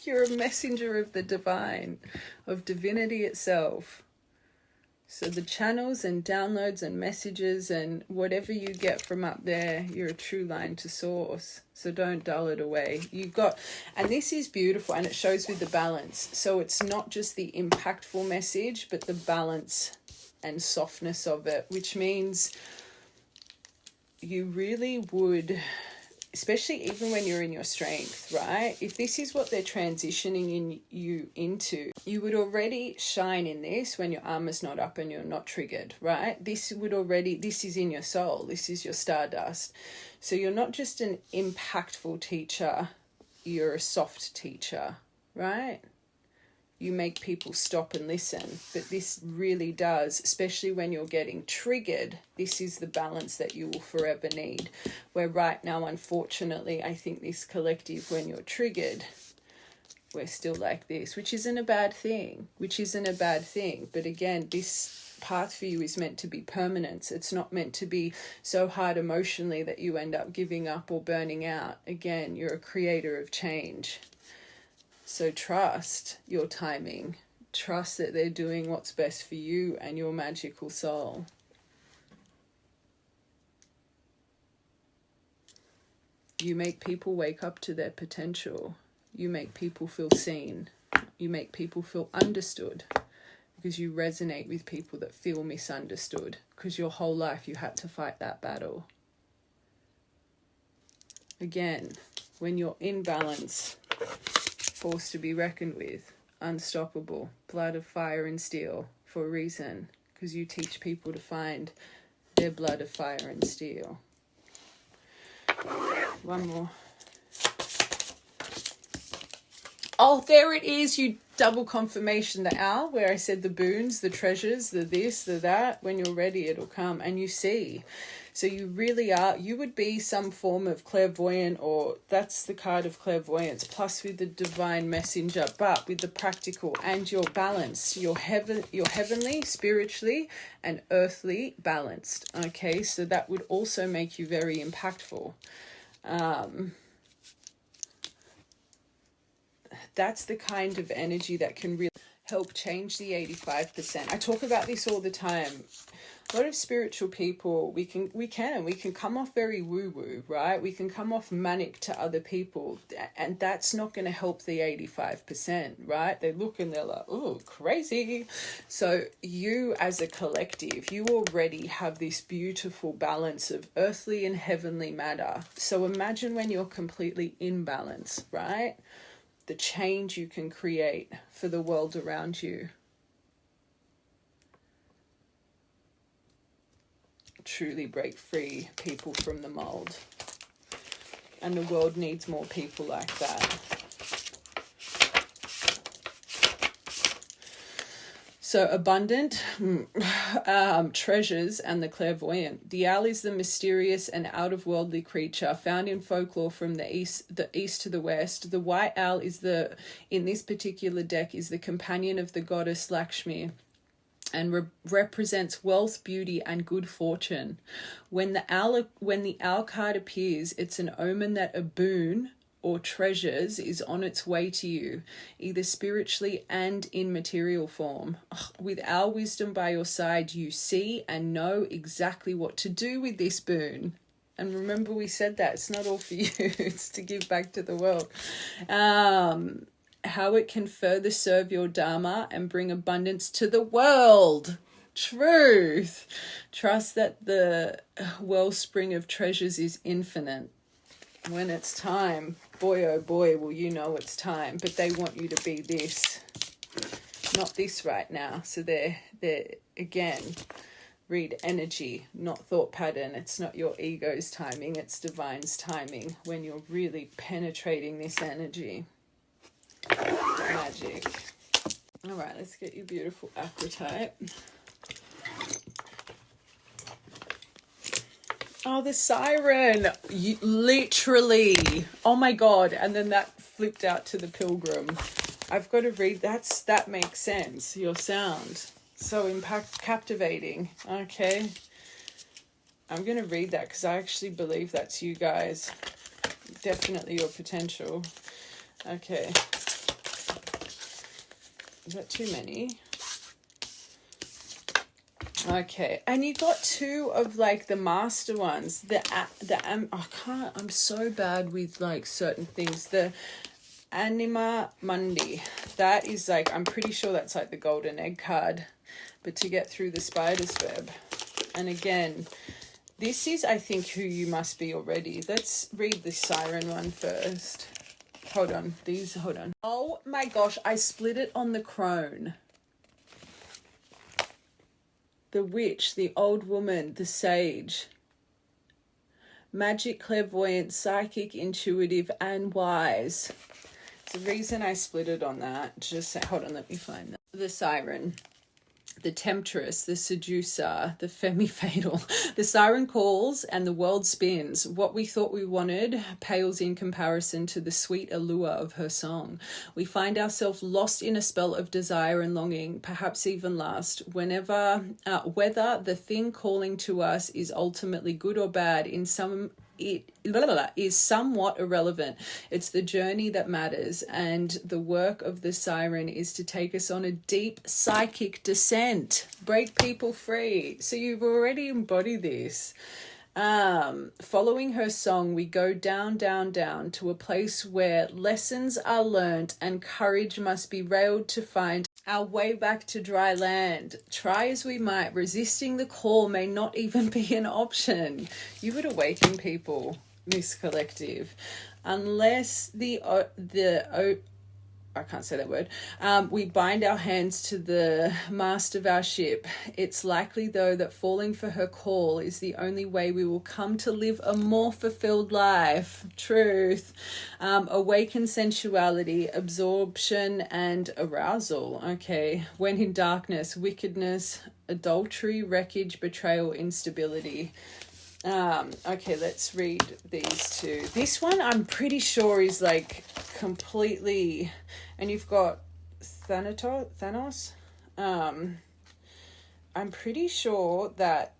You're a messenger of the divine, of divinity itself. So the channels and downloads and messages and whatever you get from up there, you're a true line to source. So don't dull it away. You've got, and this is beautiful, and it shows with the balance. So it's not just the impactful message, but the balance and softness of it, which means you really would, especially even when you're in your strength, right? If this is what they're transitioning you into, you would already shine in this when your armor's not up and you're not triggered, right? This is in your soul. This is your stardust. So you're not just an impactful teacher, you're a soft teacher, right? You make people stop and listen. But this really does, especially when you're getting triggered, this is the balance that you will forever need. Where right now, unfortunately, I think this collective, when you're triggered, we're still like this, which isn't a bad thing, But again, this path for you is meant to be permanence. It's not meant to be so hard emotionally that you end up giving up or burning out. Again, you're a creator of change. So trust your timing. Trust that they're doing what's best for you and your magical soul. You make people wake up to their potential. You make people feel seen. You make people feel understood, because you resonate with people that feel misunderstood, because your whole life you had to fight that battle. Again, when you're in balance, force to be reckoned with, unstoppable, blood of fire and steel, for a reason, because you teach people to find their blood of fire and steel. One more. Oh, there it is, you double confirmation, the owl, where I said the boons, the treasures, the this, the that. When you're ready, it'll come, and you see. So you really are, you would be some form of clairvoyant, or that's the card of clairvoyance, plus with the divine messenger, but with the practical and your balance, your heavenly, spiritually, and earthly balanced. Okay, so that would also make you very impactful. That's the kind of energy that can really help change the 85%. I talk about this all the time. A lot of spiritual people, we can come off very woo-woo, right? We can come off manic to other people, and that's not going to help the 85%, right? They look and they're like, oh, crazy. So you as a collective, you already have this beautiful balance of earthly and heavenly matter. So imagine when you're completely in balance, right? The change you can create for the world around you. Truly break free people from the mold. And the world needs more people like that. So abundant treasures and the clairvoyant. The owl is the mysterious and out-of-worldly creature found in folklore from the east to the west. The white owl is in this particular deck, is the companion of the goddess Lakshmi, and represents wealth, beauty, and good fortune. When the owl card appears, it's an omen that a boon or treasures is on its way to you, either spiritually and in material form. With our wisdom by your side, you see and know exactly what to do with this boon. And remember, we said that it's not all for you, it's to give back to the world. How it can further serve your dharma and bring abundance to the world. Truth. Trust that the wellspring of treasures is infinite. When it's time, boy oh boy, will you know it's time. But they want you to be this, not this right now. So they're again, read energy, not thought pattern. It's not your ego's timing, it's divine's timing when you're really penetrating this energy. Magic. All right, let's get your beautiful archetype. Oh, the siren. Literally. Oh my God. And then that flipped out to the pilgrim. I've got to read. That makes sense. Your sound. So captivating. Okay. I'm going to read that because I actually believe that's you guys. Definitely your potential. Okay. Is that too many? Okay, and you got two of like the master ones. I'm so bad with like certain things. The Anima Mundi, that is like, I'm pretty sure that's like the golden egg card, but to get through the spider's web. And again, this is, I think, who you must be already. Let's read the siren one first. Hold on. Oh my gosh, I split it on the crone. The witch, the old woman, the sage. Magic, clairvoyant, psychic, intuitive, and wise. It's the reason I split it on that. Just hold on, let me find that. The siren. The temptress, the seducer, the femme-fatal. The siren calls and the world spins. What we thought we wanted pales in comparison to the sweet allure of her song. We find ourselves lost in a spell of desire and longing, perhaps even lust. Whether the thing calling to us is ultimately good or bad, it is somewhat irrelevant. It's the journey that matters, and the work of the siren is to take us on a deep psychic descent, break people free. So you've already embodied this. Following her song, we go down, down, down to a place where lessons are learnt and courage must be railed to find our way back to dry land. Try as we might, resisting the call may not even be an option. You would awaken people, Miss Collective, unless I can't say that word. We bind our hands to the mast of our ship. It's likely, though, that falling for her call is the only way we will come to live a more fulfilled life. Truth. Awaken sensuality, absorption, and arousal. Okay. When in darkness, wickedness, adultery, wreckage, betrayal, instability. Okay, let's read these two. This one I'm pretty sure is like completely, and you've got Thanos. I'm pretty sure that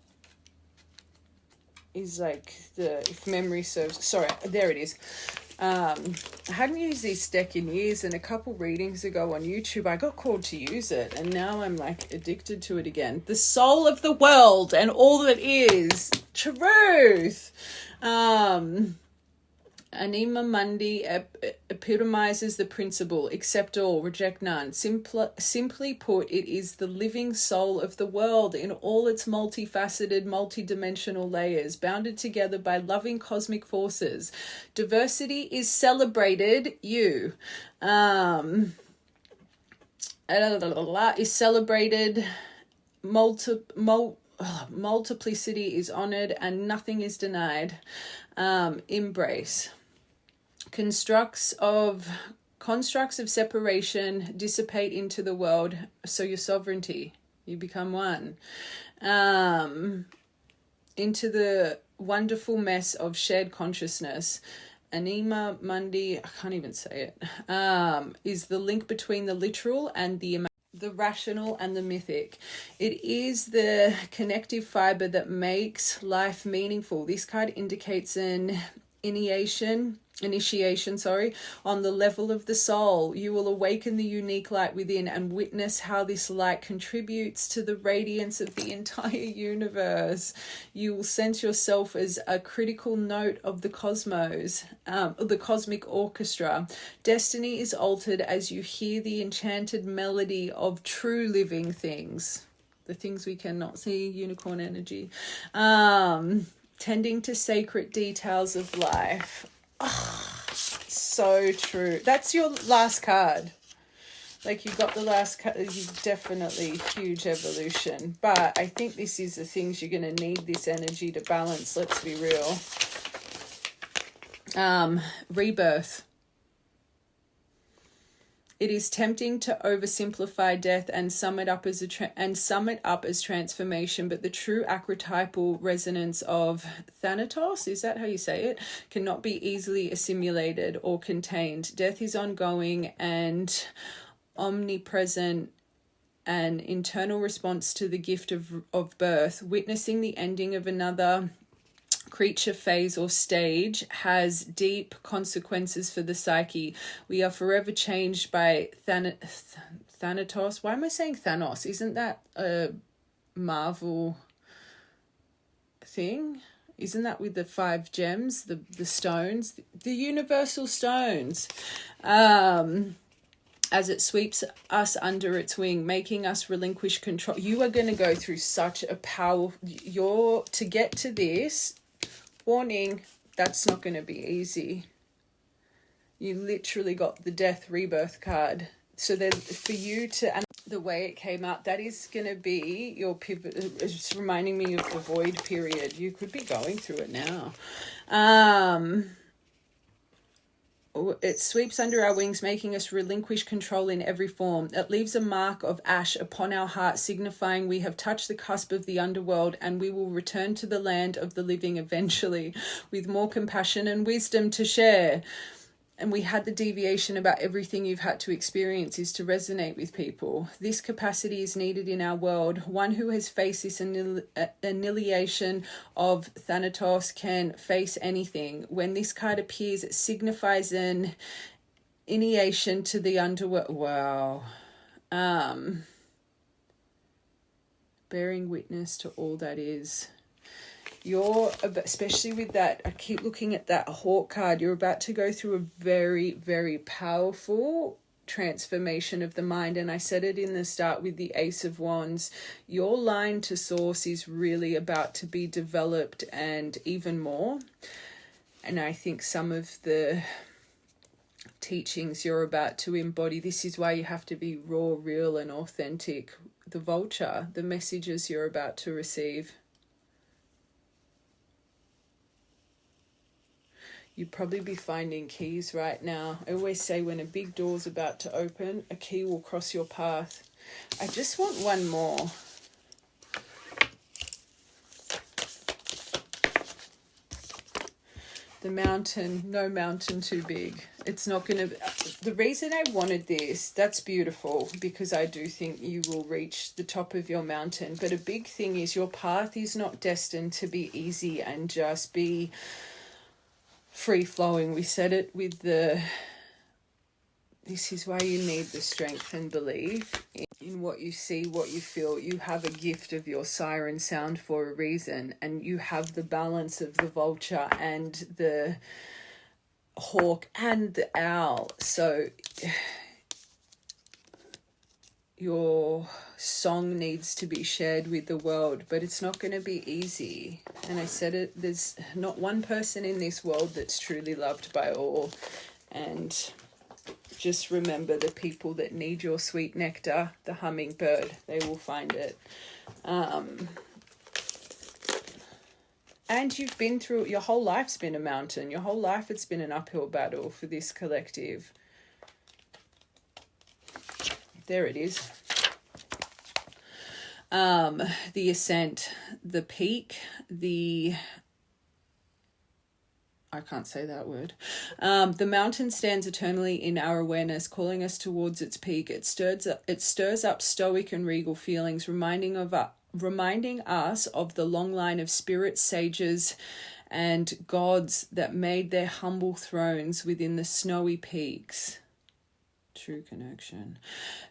is like if memory serves, sorry, there it is. I hadn't used this deck in years, and a couple readings ago on YouTube I got called to use it, and now I'm like addicted to it again. The soul of the world and all that is truth. Anima Mundi epitomizes the principle, accept all, reject none. Simply put, it is the living soul of the world in all its multifaceted, multidimensional layers, bounded together by loving cosmic forces. Diversity is celebrated. Is celebrated. Multiplicity is honored, and nothing is denied. Embrace. Constructs of separation dissipate into the world, so your sovereignty, you become one. Into the wonderful mess of shared consciousness. Anima Mundi, I can't even say it, is the link between the literal and the rational and the mythic. It is the connective fiber that makes life meaningful. This card indicates an initiation on the level of the soul. You will awaken the unique light within and witness how this light contributes to the radiance of the entire universe. You will sense yourself as a critical note of the cosmos, the cosmic orchestra. Destiny is altered as you hear the enchanted melody of true living things, the things we cannot see, unicorn energy. Tending to sacred details of life. Oh, so true. That's your last card. Like, you got the last card. You definitely huge evolution. But I think this is the things you're going to need this energy to balance. Let's be real. Rebirth. It is tempting to oversimplify death and sum it up as transformation, but the true archetypal resonance of Thanatos, is that how you say it, cannot be easily assimilated or contained. Death is ongoing and omnipresent, an internal response to the gift of birth. Witnessing the ending of another creature, phase, or stage has deep consequences for the psyche. We are forever changed by Thanatos. Why am I saying Thanos? Isn't that a Marvel thing? Isn't that with the 5 gems, the stones, the universal stones? As it sweeps us under its wing, making us relinquish control. You are going to go through such a to get to this. Warning, that's not going to be easy. You literally got the death rebirth card. So then for you to, and the way it came out, that is going to be your pivot. It's reminding me of the void period. You could be going through it now. It sweeps under our wings, making us relinquish control in every form. It leaves a mark of ash upon our heart, signifying we have touched the cusp of the underworld, and we will return to the land of the living eventually, with more compassion and wisdom to share. And we had the deviation about everything you've had to experience is to resonate with people. This capacity is needed in our world. One who has faced this annihilation of Thanatos can face anything. When this card appears, it signifies an initiation to the underworld. Wow. Bearing witness to all that is. You're, especially with that, I keep looking at that hawk card, you're about to go through a very, very powerful transformation of the mind. And I said it in the start with the Ace of Wands. Your line to source is really about to be developed, and even more. And I think some of the teachings you're about to embody, this is why you have to be raw, real and authentic. The vulture, the messages you're about to receive. You'd probably be finding keys right now. I always say when a big door's about to open, a key will cross your path. I just want one more. The mountain, no mountain too big. It's not going to... The reason I wanted this, that's beautiful, because I do think you will reach the top of your mountain. But a big thing is your path is not destined to be easy and just be free-flowing. We said it with the... This is why you need the strength and belief in what you see, what you feel. You have a gift of your siren sound for a reason, and you have the balance of the vulture and the hawk and the owl. So your song needs to be shared with the world, but it's not going to be easy. And I said it, there's not one person in this world that's truly loved by all. And just remember the people that need your sweet nectar, the hummingbird, they will find it. And you've been through, your whole life's been a mountain. Your whole life it's been an uphill battle for this collective. There it is. The ascent, the peak, I can't say that word. The mountain stands eternally in our awareness, calling us towards its peak. It stirs up stoic and regal feelings, reminding us of the long line of spirits, sages, and gods that made their humble thrones within the snowy peaks. True connection.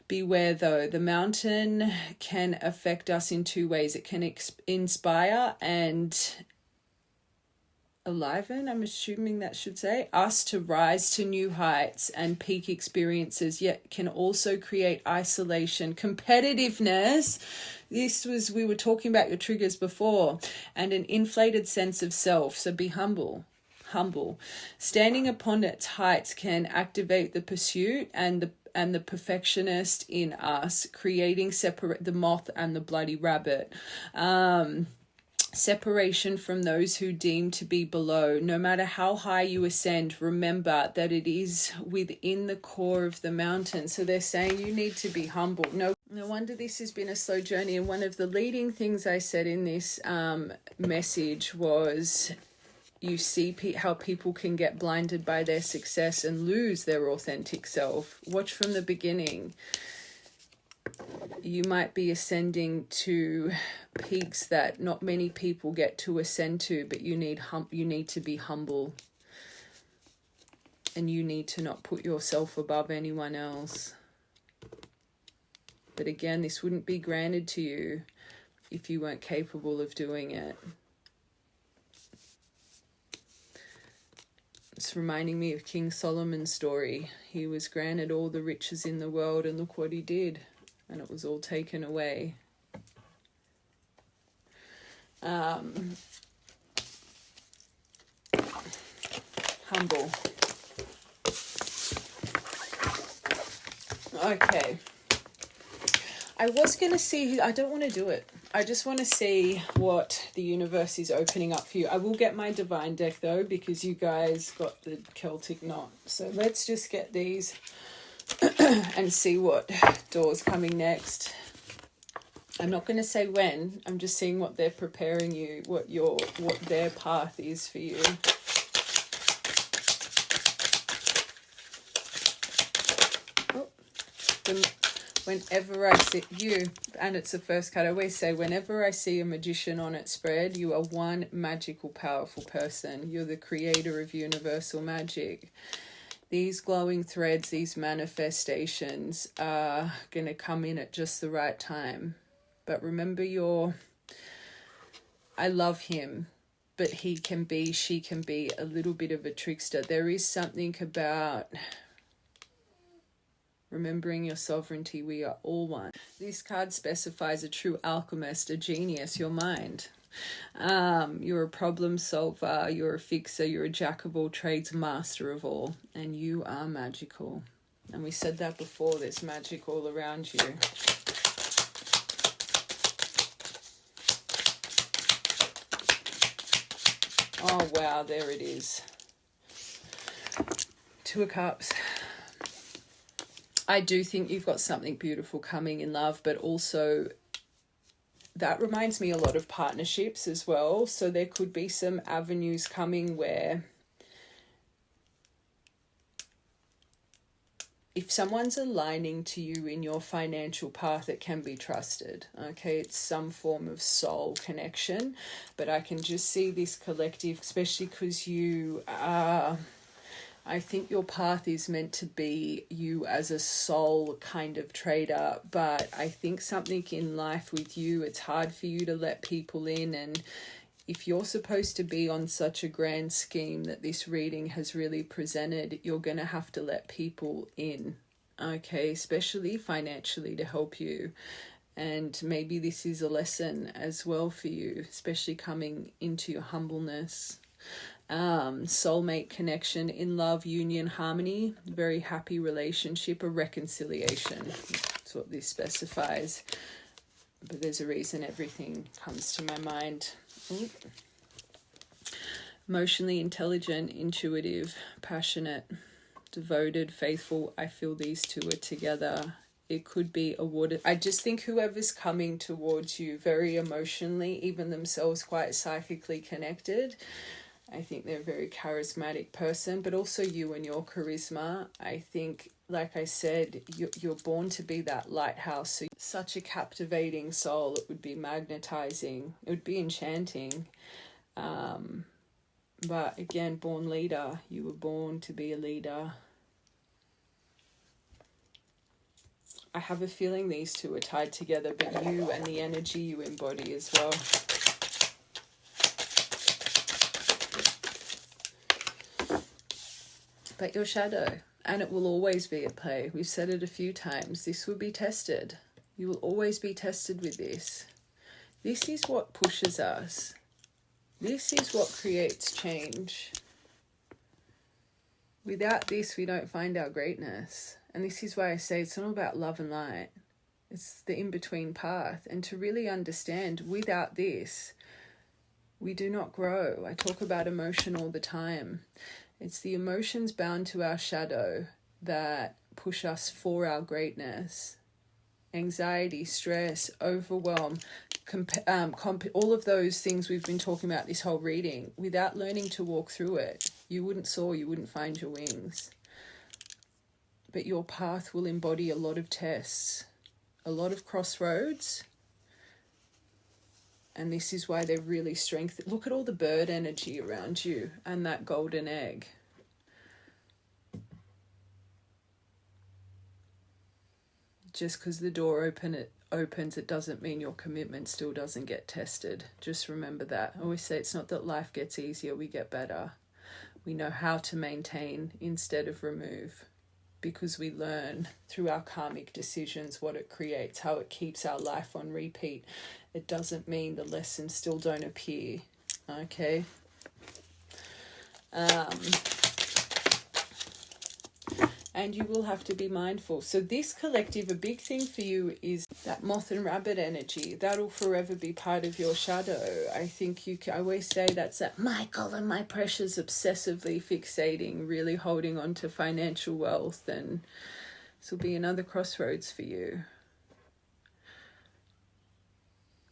Beware though, the mountain can affect us in two ways. It can inspire and enliven, I'm assuming that should say, us to rise to new heights and peak experiences, yet can also create isolation, competitiveness. We were talking about your triggers before, and an inflated sense of self. So be humble. Standing upon its heights can activate the pursuit and the perfectionist in us, creating the moth and the bloody rabbit. Separation from those who deem to be below. No matter how high you ascend, remember that it is within the core of the mountain. So they're saying you need to be humble. No wonder this has been a slow journey. And one of the leading things I said in this message was, you see how people can get blinded by their success and lose their authentic self. Watch from the beginning. You might be ascending to peaks that not many people get to ascend to, but you need to be humble, and you need to not put yourself above anyone else. But again, this wouldn't be granted to you if you weren't capable of doing it. It's reminding me of King Solomon's story. He was granted all the riches in the world, and look what he did. And it was all taken away. Humble. Okay. I was going to see, I don't want to do it. I just want to see what the universe is opening up for you. I will get my divine deck though, because you guys got the Celtic knot. So let's just get these and see what door's coming next. I'm not going to say when. I'm just seeing what they're preparing you, what their path is for you. Whenever I see you, and it's the first card, I always say, whenever I see a magician on its spread, you are one magical, powerful person. You're the creator of universal magic. These glowing threads, these manifestations are going to come in at just the right time. But remember I love him. but she can be a little bit of a trickster. There is something about remembering your sovereignty. We are all one. This card specifies a true alchemist, a genius, your mind. You're a problem solver, you're a fixer, you're a jack of all trades, master of all, and you are magical. And we said that before, there's magic all around you. Oh wow, there it is. Two of Cups. I do think you've got something beautiful coming in love, but also that reminds me a lot of partnerships as well. So there could be some avenues coming where if someone's aligning to you in your financial path, it can be trusted. Okay, it's some form of soul connection, but I can just see this collective, especially because you are, I think your path is meant to be you as a soul kind of trader, but I think something in life with you, it's hard for you to let people in. And if you're supposed to be on such a grand scheme that this reading has really presented, you're going to have to let people in, okay, especially financially, to help you. And maybe this is a lesson as well for you, especially coming into your humbleness. Soulmate connection, in love, union, harmony, very happy relationship, a reconciliation. That's what this specifies. But there's a reason everything comes to my mind. Emotionally intelligent, intuitive, passionate, devoted, faithful. I feel these two are together. It could be awarded. I just think whoever's coming towards you, very emotionally, even themselves quite psychically connected. I think they're a very charismatic person, but also you and your charisma. I think, like I said, you're born to be that lighthouse. So such a captivating soul. It would be magnetizing. It would be enchanting. But again, born leader. You were born to be a leader. I have a feeling these two are tied together, but you and the energy you embody as well. But your shadow, and it will always be at play. We've said it a few times. This will be tested. You will always be tested with this. This is what pushes us. This is what creates change. Without this, we don't find our greatness. And this is why I say it's not about love and light. It's the in-between path. And to really understand, without this, we do not grow. I talk about emotion all the time. It's the emotions bound to our shadow that push us for our greatness. Anxiety, stress, overwhelm, all of those things we've been talking about this whole reading. Without learning to walk through it, you wouldn't soar, you wouldn't find your wings. But your path will embody a lot of tests, a lot of crossroads. And this is why they're really strengthened. Look at all the bird energy around you and that golden egg. Just because the door opens, it doesn't mean your commitment still doesn't get tested. Just remember that. I always say it's not that life gets easier, we get better. We know how to maintain instead of remove, because we learn through our karmic decisions what it creates, how it keeps our life on repeat. It doesn't mean the lessons still don't appear, okay? And you will have to be mindful. So this collective, a big thing for you is that moth and rabbit energy. That'll forever be part of your shadow. I think I always say that's that Michael and my precious obsessively fixating, really holding on to financial wealth. And this will be another crossroads for you.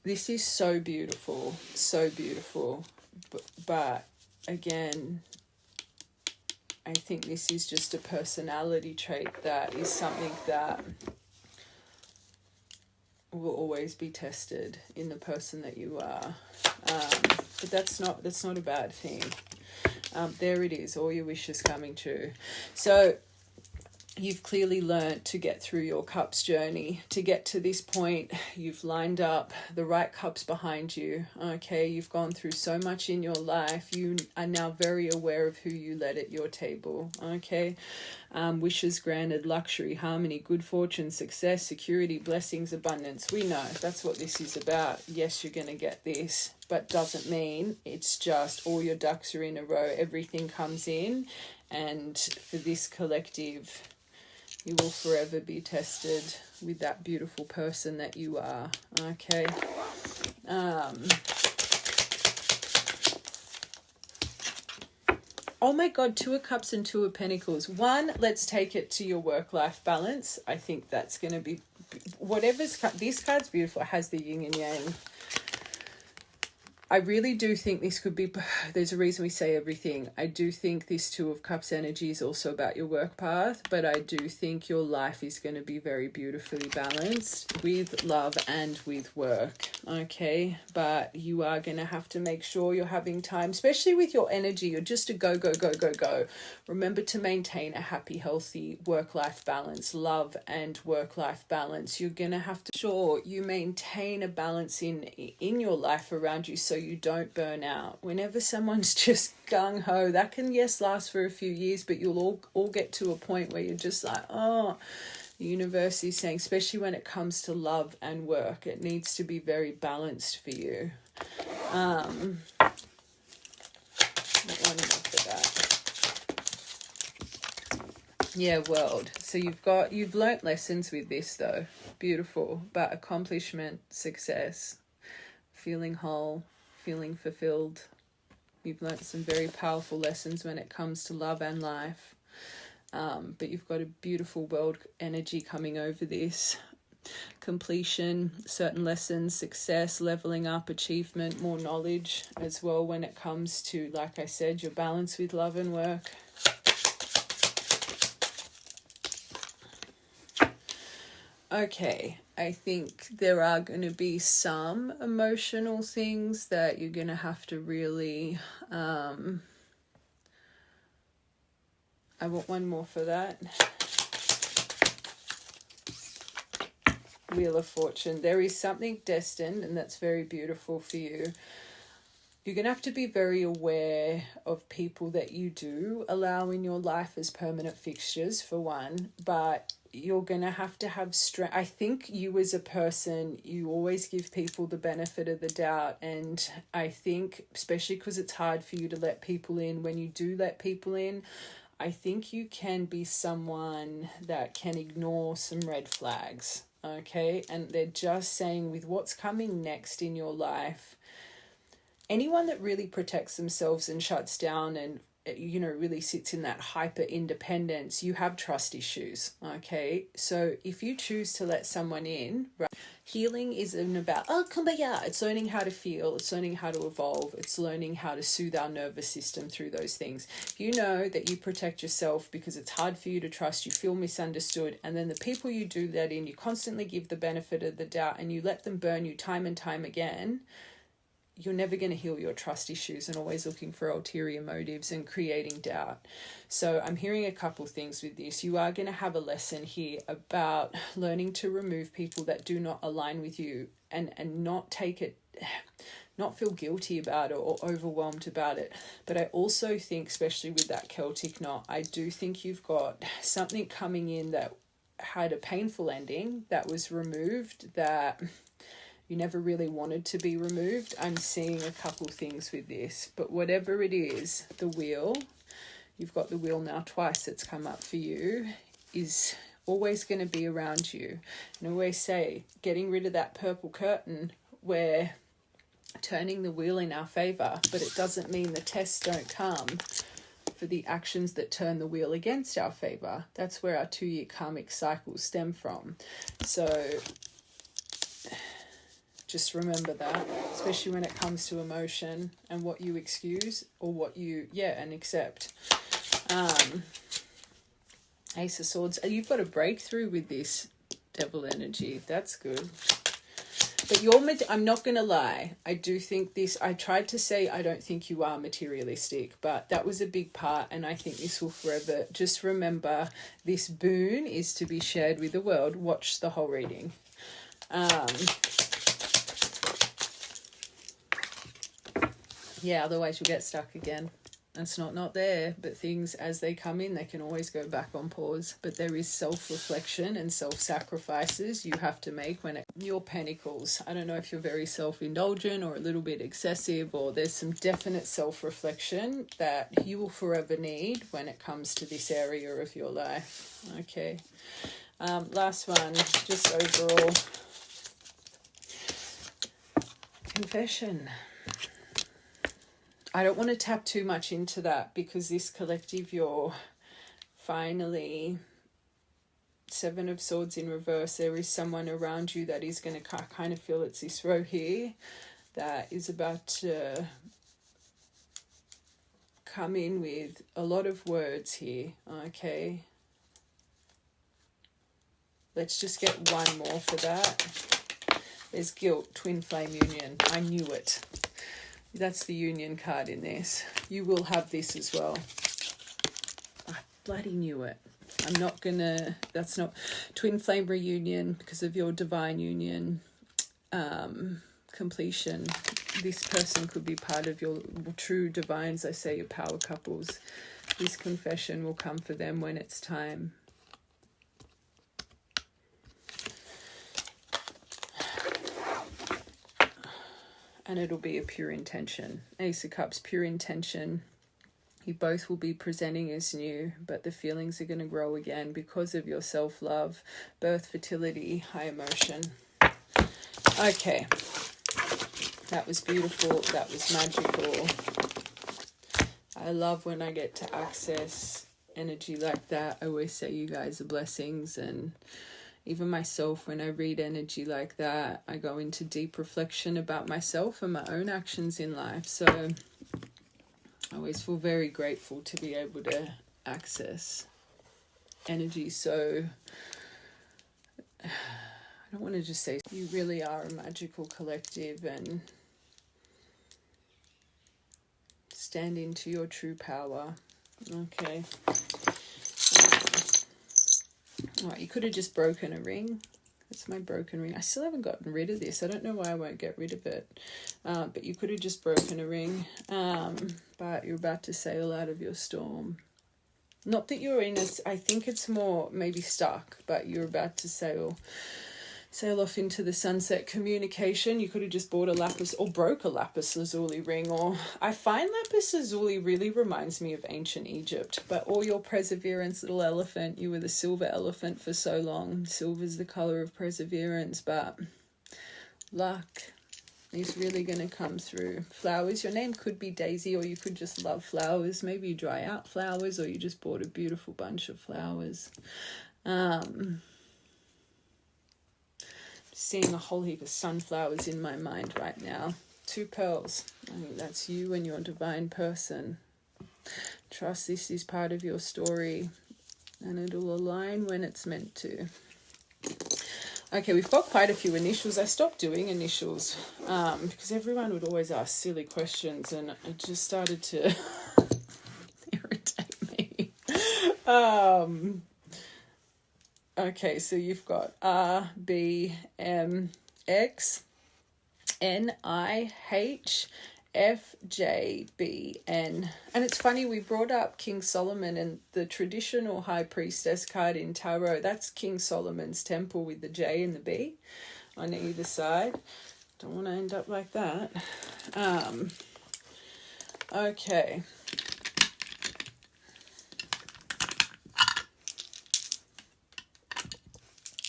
This is so beautiful, so beautiful. But again, I think this is just a personality trait that is something that will always be tested in the person that you are. But that's not a bad thing. There it is, all your wishes coming true. So you've clearly learnt to get through your cups journey. To get to this point, you've lined up the right cups behind you. Okay, you've gone through so much in your life. You are now very aware of who you let at your table. Okay, wishes granted, luxury, harmony, good fortune, success, security, blessings, abundance. We know that's what this is about. Yes, you're going to get this, but doesn't mean it's just all your ducks are in a row. Everything comes in, and for this collective, you will forever be tested with that beautiful person that you are. Okay. Oh my God, 2 of Cups and 2 of Pentacles. One, let's take it to your work-life balance. I think that's going to be, whatever's, this card's beautiful. It has the yin and yang. I really do think this could be, there's a reason we say everything. I do think this 2 of Cups energy is also about your work path, but I do think your life is going to be very beautifully balanced with love and with work, okay? But you are going to have to make sure you're having time, especially with your energy. You're just a go, go, go, go, go. Remember to maintain a happy, healthy work-life balance, love and work-life balance. You're going to have to ensure you maintain a balance in your life around you, so you don't burn out. Whenever someone's just gung-ho, that can, yes, last for a few years, but you'll all get to a point where you're just like, oh, the universe is saying, especially when it comes to love and work, it needs to be very balanced for you. What one more for that? Yeah, world. So you've learnt lessons with this though. Beautiful. But accomplishment, success, feeling whole, feeling fulfilled. You've learnt some very powerful lessons when it comes to love and life. But you've got a beautiful world energy coming over this. Completion, certain lessons, success, leveling up, achievement, more knowledge as well when it comes to, like I said, your balance with love and work. Okay, I think there are going to be some emotional things that you're going to have to really... I want one more for that. Wheel of Fortune. There is something destined, and that's very beautiful for you. You're going to have to be very aware of people that you do allow in your life as permanent fixtures, for one, but you're going to have strength. I think you as a person, you always give people the benefit of the doubt, and I think, especially because it's hard for you to let people in, when you do let people in, I think you can be someone that can ignore some red flags, okay? And they're just saying, with what's coming next in your life, anyone that really protects themselves and shuts down and, you know, really sits in that hyper independence, you have trust issues, okay? So if you choose to let someone in, right, healing isn't about, oh, kumbaya. It's learning how to feel. It's learning how to evolve. It's learning how to soothe our nervous system through those things. You know that you protect yourself because it's hard for you to trust. You feel misunderstood. And then the people you do that in, you constantly give the benefit of the doubt and you let them burn you time and time again. You're never going to heal your trust issues, and always looking for ulterior motives and creating doubt. So I'm hearing a couple things with this. You are going to have a lesson here about learning to remove people that do not align with you, and not take it, not feel guilty about it or overwhelmed about it. But I also think, especially with that Celtic knot, I do think you've got something coming in that had a painful ending, that was removed, that you never really wanted to be removed. I'm seeing a couple things with this, but whatever it is, the wheel, you've got the wheel now twice that's come up for you, is always going to be around you. And I always say, getting rid of that purple curtain, we're turning the wheel in our favor, but it doesn't mean the tests don't come for the actions that turn the wheel against our favor. That's where our 2-year karmic cycles stem from. So just remember that, especially when it comes to emotion and what you excuse or what you, and accept. Ace of Swords. You've got a breakthrough with this Devil energy. That's good. But I'm not going to lie. I do think this, I tried to say I don't think you are materialistic, but that was a big part, and I think this will forever. Just remember, this boon is to be shared with the world. Watch the whole reading. Yeah, otherwise you'll get stuck again. It's not there, but things as they come in, they can always go back on pause. But there is self-reflection and self-sacrifices you have to make when your pentacles. I don't know if you're very self-indulgent or a little bit excessive, or there's some definite self-reflection that you will forever need when it comes to this area of your life. Okay. Last one, just overall. Confession. I don't want to tap too much into that because this collective, you're finally Seven of Swords in reverse. There is someone around you that is going to kind of feel it's this row here that is about to come in with a lot of words here. Okay. Let's just get one more for that. There's guilt, twin flame union. I knew it. That's the union card in this. You will have this as well. I bloody knew it. I'm not gonna, that's not twin flame reunion because of your divine union completion. This person could be part of your true divines. I say your power couples. This confession will come for them when it's time. And it'll be a pure intention. Ace of Cups, pure intention. You both will be presenting as new, but the feelings are going to grow again because of your self-love, birth, fertility, high emotion. Okay. That was beautiful. That was magical. I love when I get to access energy like that. I always say you guys are blessings, and even myself, when I read energy like that, I go into deep reflection about myself and my own actions in life. So I always feel very grateful to be able to access energy. So I don't want to just say you really are a magical collective, and stand into your true power. Okay. All right, you could have just broken a ring. That's my broken ring. I still haven't gotten rid of this. I don't know why I won't get rid of it. But you could have just broken a ring. But you're about to sail out of your storm. Not that you're in a... I think it's more maybe stuck, but you're about to sail off into the sunset. Communication. You could have just bought a lapis or broke a lapis lazuli ring. Or I find lapis lazuli really reminds me of ancient Egypt. But all your perseverance, little elephant. You were the silver elephant for so long. Silver's the color of perseverance, but luck is really going to come through. Flowers. Your name could be Daisy, or you could just love flowers. Maybe you dry out flowers, or you just bought a beautiful bunch of flowers. Seeing a whole heap of sunflowers in my mind right now. 2 pearls. I think that's you and your divine person. Trust this is part of your story, and it'll align when it's meant to. Okay, we've got quite a few initials. I stopped doing initials because everyone would always ask silly questions, and it just started to irritate me. Okay, so you've got R, B, M, X, N, I, H, F, J, B, N. And it's funny, we brought up King Solomon, and the traditional High Priestess card in Tarot, that's King Solomon's temple with the J and the B on either side. Don't want to end up like that. Okay.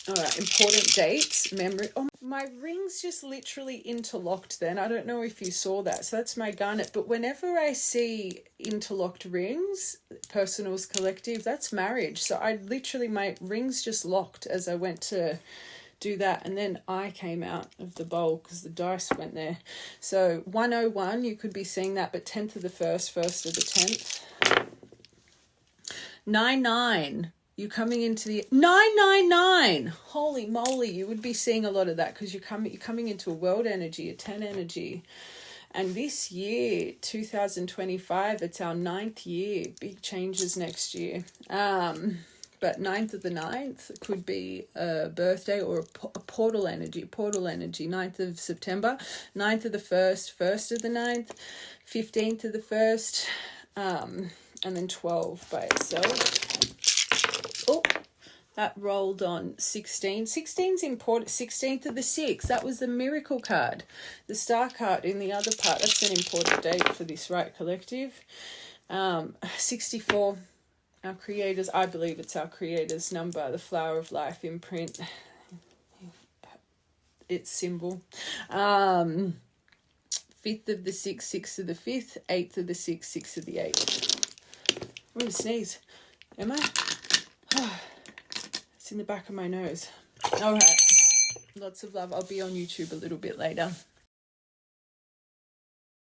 All right, important dates, memory. Oh, my ring's just literally interlocked then. I don't know if you saw that. So that's my garnet. But whenever I see interlocked rings, personals, collective, that's marriage. So I literally, my ring's just locked as I went to do that. And then I came out of the bowl because the dice went there. So 101, you could be seeing that, but 10th of the 1st, 1st of the 10th. 99. you're coming into the 999. Holy moly, you would be seeing a lot of that because you're coming into a world energy, a 10 energy. And this year, 2025, it's our 9th year. Big changes next year. But 9th of the 9th could be a birthday or a portal energy. 9th of September, 9th of the 1st, 1st of the 9th, 15th of the 1st, and then 12 by itself. Oh, that rolled on 16. 16's important. 16th of the 6th. That was the miracle card. The star card in the other part. That's an important date for this, right, collective? 64. Our creators, I believe it's our creators' number, the flower of life imprint. Its symbol. 5th of the 6th, 6th of the 5th, 8th of the 6th, 6th of the 8th. I'm going to sneeze. Am I? It's in the back of my nose. All right. Lots of love. I'll be on YouTube a little bit later.